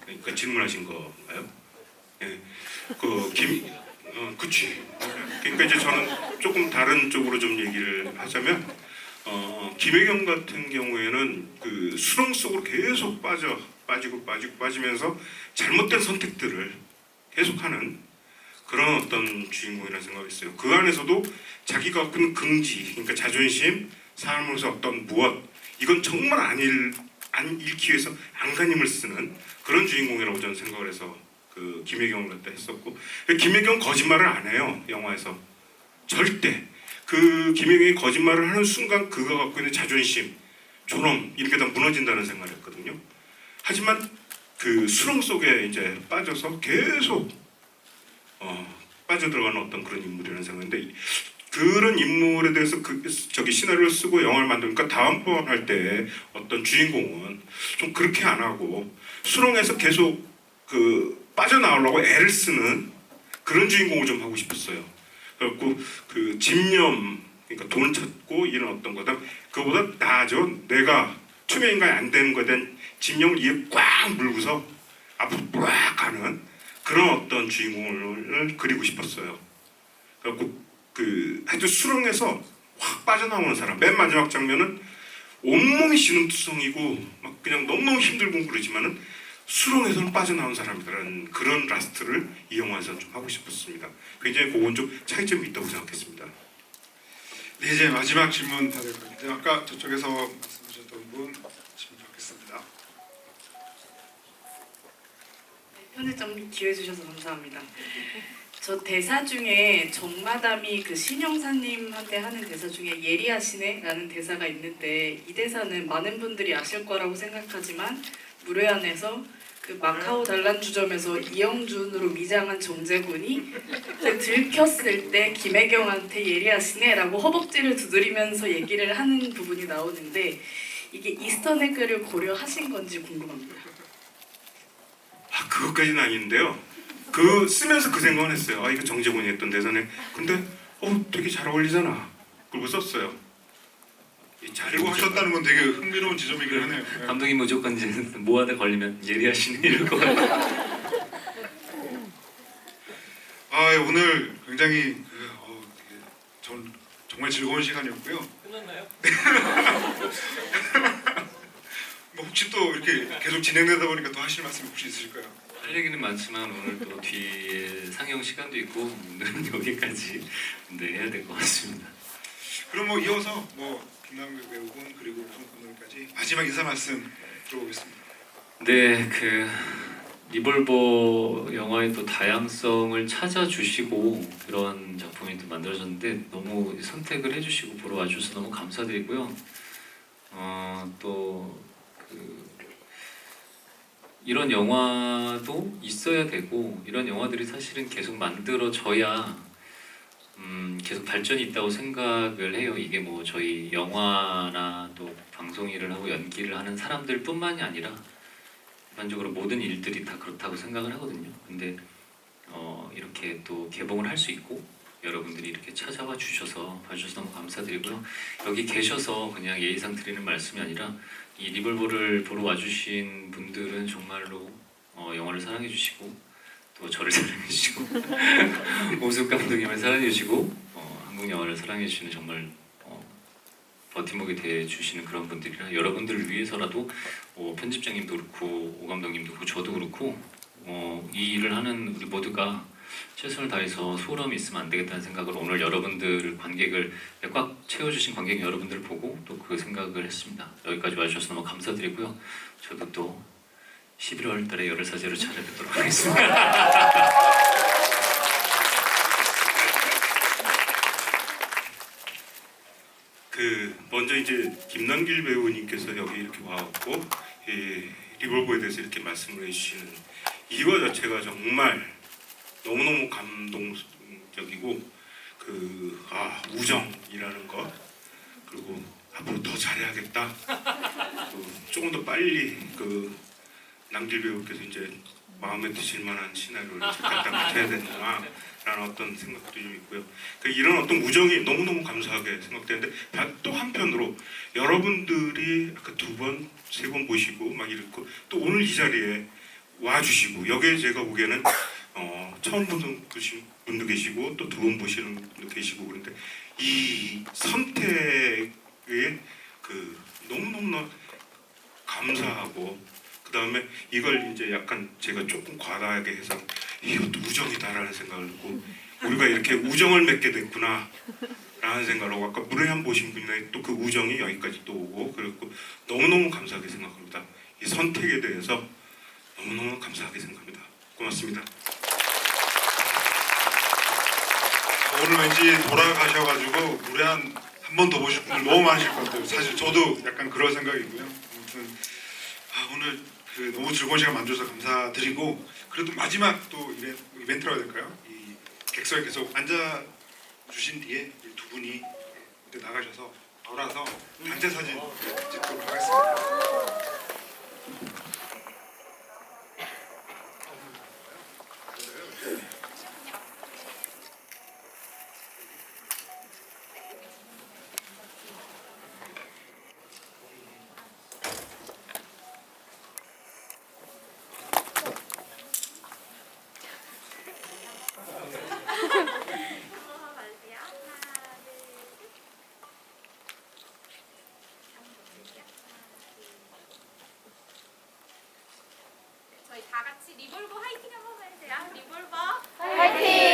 그러니까 질문하신 건가요? 예, 그치. 그러니까 이제 저는 조금 다른 쪽으로 좀 얘기를 하자면, 김혜경 같은 경우에는 그 수렁 속으로 계속 빠지면서 잘못된 선택들을 계속하는 그런 어떤 주인공이라는 생각이 있어요. 그 안에서도 자기가 갖는 긍지, 그러니까 자존심, 삶에서 어떤 무엇, 이건 정말 안 잃기 위해서 안간힘을 쓰는 그런 주인공이라고 저는 생각을 해서 그 김혜경을 갖다 했었고, 김혜경 거짓말을 안 해요 영화에서 절대. 그 김혜경이 거짓말을 하는 순간 그가 갖고 있는 자존심, 존엄 이렇게 다 무너진다는 생각을 했거든요. 하지만 그 수렁 속에 이제 빠져서 계속 빠져들어가는 어떤 그런 인물이라는 생각인데, 그런 인물에 대해서 저기 시나리오를 쓰고 영화를 만드니까 다음번 할 때 어떤 주인공은 좀 그렇게 안 하고 수렁에서 계속 빠져나오려고 애를 쓰는 그런 주인공을 좀 하고 싶었어요. 그래갖고 그 집념, 그러니까 돈을 찾고 이런 어떤 거다. 그거보다 나아져 내가 투명 인간이 안 되는 거에 대한 집념을 이에 꽉 물고서 앞으로 쫙 가는 그런 어떤 주인공을 그리고 싶었어요. 그래갖고 하여튼 수렁에서 확 빠져나오는 사람. 맨 마지막 장면은 온몸이 신음투성이고 막 그냥 너무너무 힘들고 그러지만은 수렁에서는 빠져나온 사람이라는 그런 라스트를 이 영화에서 좀 하고 싶었습니다. 굉장히 그건 좀 차이점이 있다고 생각했습니다. 네, 이제 마지막 질문 받을 건데 아까 저쪽에서 말씀하셨던 분 질문 받겠습니다. 편집점 기회 주셔서 감사합니다. 저 대사 중에 정마담이 그 신영사님한테 하는 대사 중에 예리하시네라는 대사가 있는데 이 대사는 많은 분들이 아실 거라고 생각하지만 무례한에서 그 마카오 단란주점에서 이영준으로 미장한 정재군이 들켰을 때 김혜경한테 예리하시네라고 허벅지를 두드리면서 얘기를 하는 부분이 나오는데 이게 이스터에그를 고려하신 건지 궁금합니다. 아 그것까지는 아닌데요. 그 쓰면서 그 생각은 했어요. 아 이거 정재군이 했던 대사네. 근데 되게 잘 어울리잖아. 그리고 썼어요. 잘 알고 하셨다는 건 되게 흥미로운 지점이긴 하네요. 네. 감독이 무조건 이제 뭐하다 걸리면 예리하시네 이럴 것 같아요. 오늘 굉장히 전 정말 즐거운 시간이었고요. 끝났나요? 뭐 혹시 또 이렇게 계속 진행되다 보니까 더 하실 말씀 혹시 있으실까요? 할 얘기는 많지만 오늘 또 뒤에 상영 시간도 있고 오늘은 여기까지 해야 될 것 같습니다. 그럼 뭐 이어서 김남규 배우군 그리고 오승훈 감독님까지 마지막 인사 말씀 들어보겠습니다. 네, 그 리볼버 영화의 또 다양성을 찾아주시고 그런 작품이 또 만들어졌는데 너무 선택을 해주시고 보러 와주셔서 너무 감사드리고요. 이런 영화도 있어야 되고 이런 영화들이 사실은 계속 만들어져야 계속 발전이 있다고 생각을 해요. 이게 뭐 저희 영화나 또 방송 일을 하고 연기를 하는 사람들뿐만이 아니라 일반적으로 모든 일들이 다 그렇다고 생각을 하거든요. 근데 이렇게 또 개봉을 할 수 있고 여러분들이 이렇게 찾아와 주셔서 봐주셔서 너무 감사드리고요. 여기 계셔서 그냥 예의상 드리는 말씀이 아니라 이 리볼버를 보러 와주신 분들은 정말로 영화를 사랑해 주시고 또 저를 사랑해 주시고 오승 감독님을 사랑해 주시고 한국 영화를 사랑해 주시는 정말 버팀목이 돼 주시는 그런 분들이라 여러분들을 위해서라도 편집장님도 그렇고 오 감독님도 그렇고 저도 그렇고 이 일을 하는 우리 모두가 최선을 다해서 소홀함이 있으면 안 되겠다는 생각으로 오늘 여러분들 관객을 꽉 채워주신 관객 여러분들을 보고 또 그 생각을 했습니다. 여기까지 와주셔서 너무 감사드리고요. 저도 또 11월 달에 열혈사제로 찾아뵙도록 하겠습니다. 먼저 이제 김남길 배우님께서 여기 이렇게 와갖고 리볼버에 대해서 이렇게 말씀을 해주시는 이거 자체가 정말 너무너무 감동적이고 우정이라는 것 그리고 앞으로 더 잘해야겠다. 조금 더 빨리 남길 배우께서 이제 마음에 드실 만한 시나리오를 갖다 맞춰야 된다라는 어떤 생각도 좀 있고요. 이런 어떤 우정이 너무너무 감사하게 생각되는데 또 한편으로 여러분들이 아까 2번, 3번 보시고 막 이렇고 또 오늘 이 자리에 와주시고 여기에 제가 보기에는 처음 보는 분도 계시고 또 2번 보시는 분도 계시고 그런데 이 선택에 너무너무 감사하고 그 다음에 이걸 이제 약간 제가 조금 과다하게 해서 이것도 우정이다라는 생각을 하고 우리가 이렇게 우정을 맺게 됐구나 라는 생각을 하고 아까 무례한 보신 분의 또 그 우정이 여기까지 또 오고 그리고 너무너무 감사하게 생각합니다. 이 선택에 대해서 너무너무 감사하게 생각합니다. 고맙습니다. 오늘 왠지 돌아가셔가지고 무례한 한 번 더 보실 분들 너무 많으실 것 같아요. 사실 저도 약간 그런 생각이고요. 아무튼 오늘 너무 즐거운 시간 만들어서 감사드리고 그래도 마지막 또 이벤트라고 해야 될까요? 이 객석에 계속 앉아 주신 뒤에 이 2분이 무대 나가셔서 돌아서 단체 사진 찍도록 하겠습니다. 저희 다 같이 리볼버 화이팅 한번 해주세요. 리볼버 화이팅!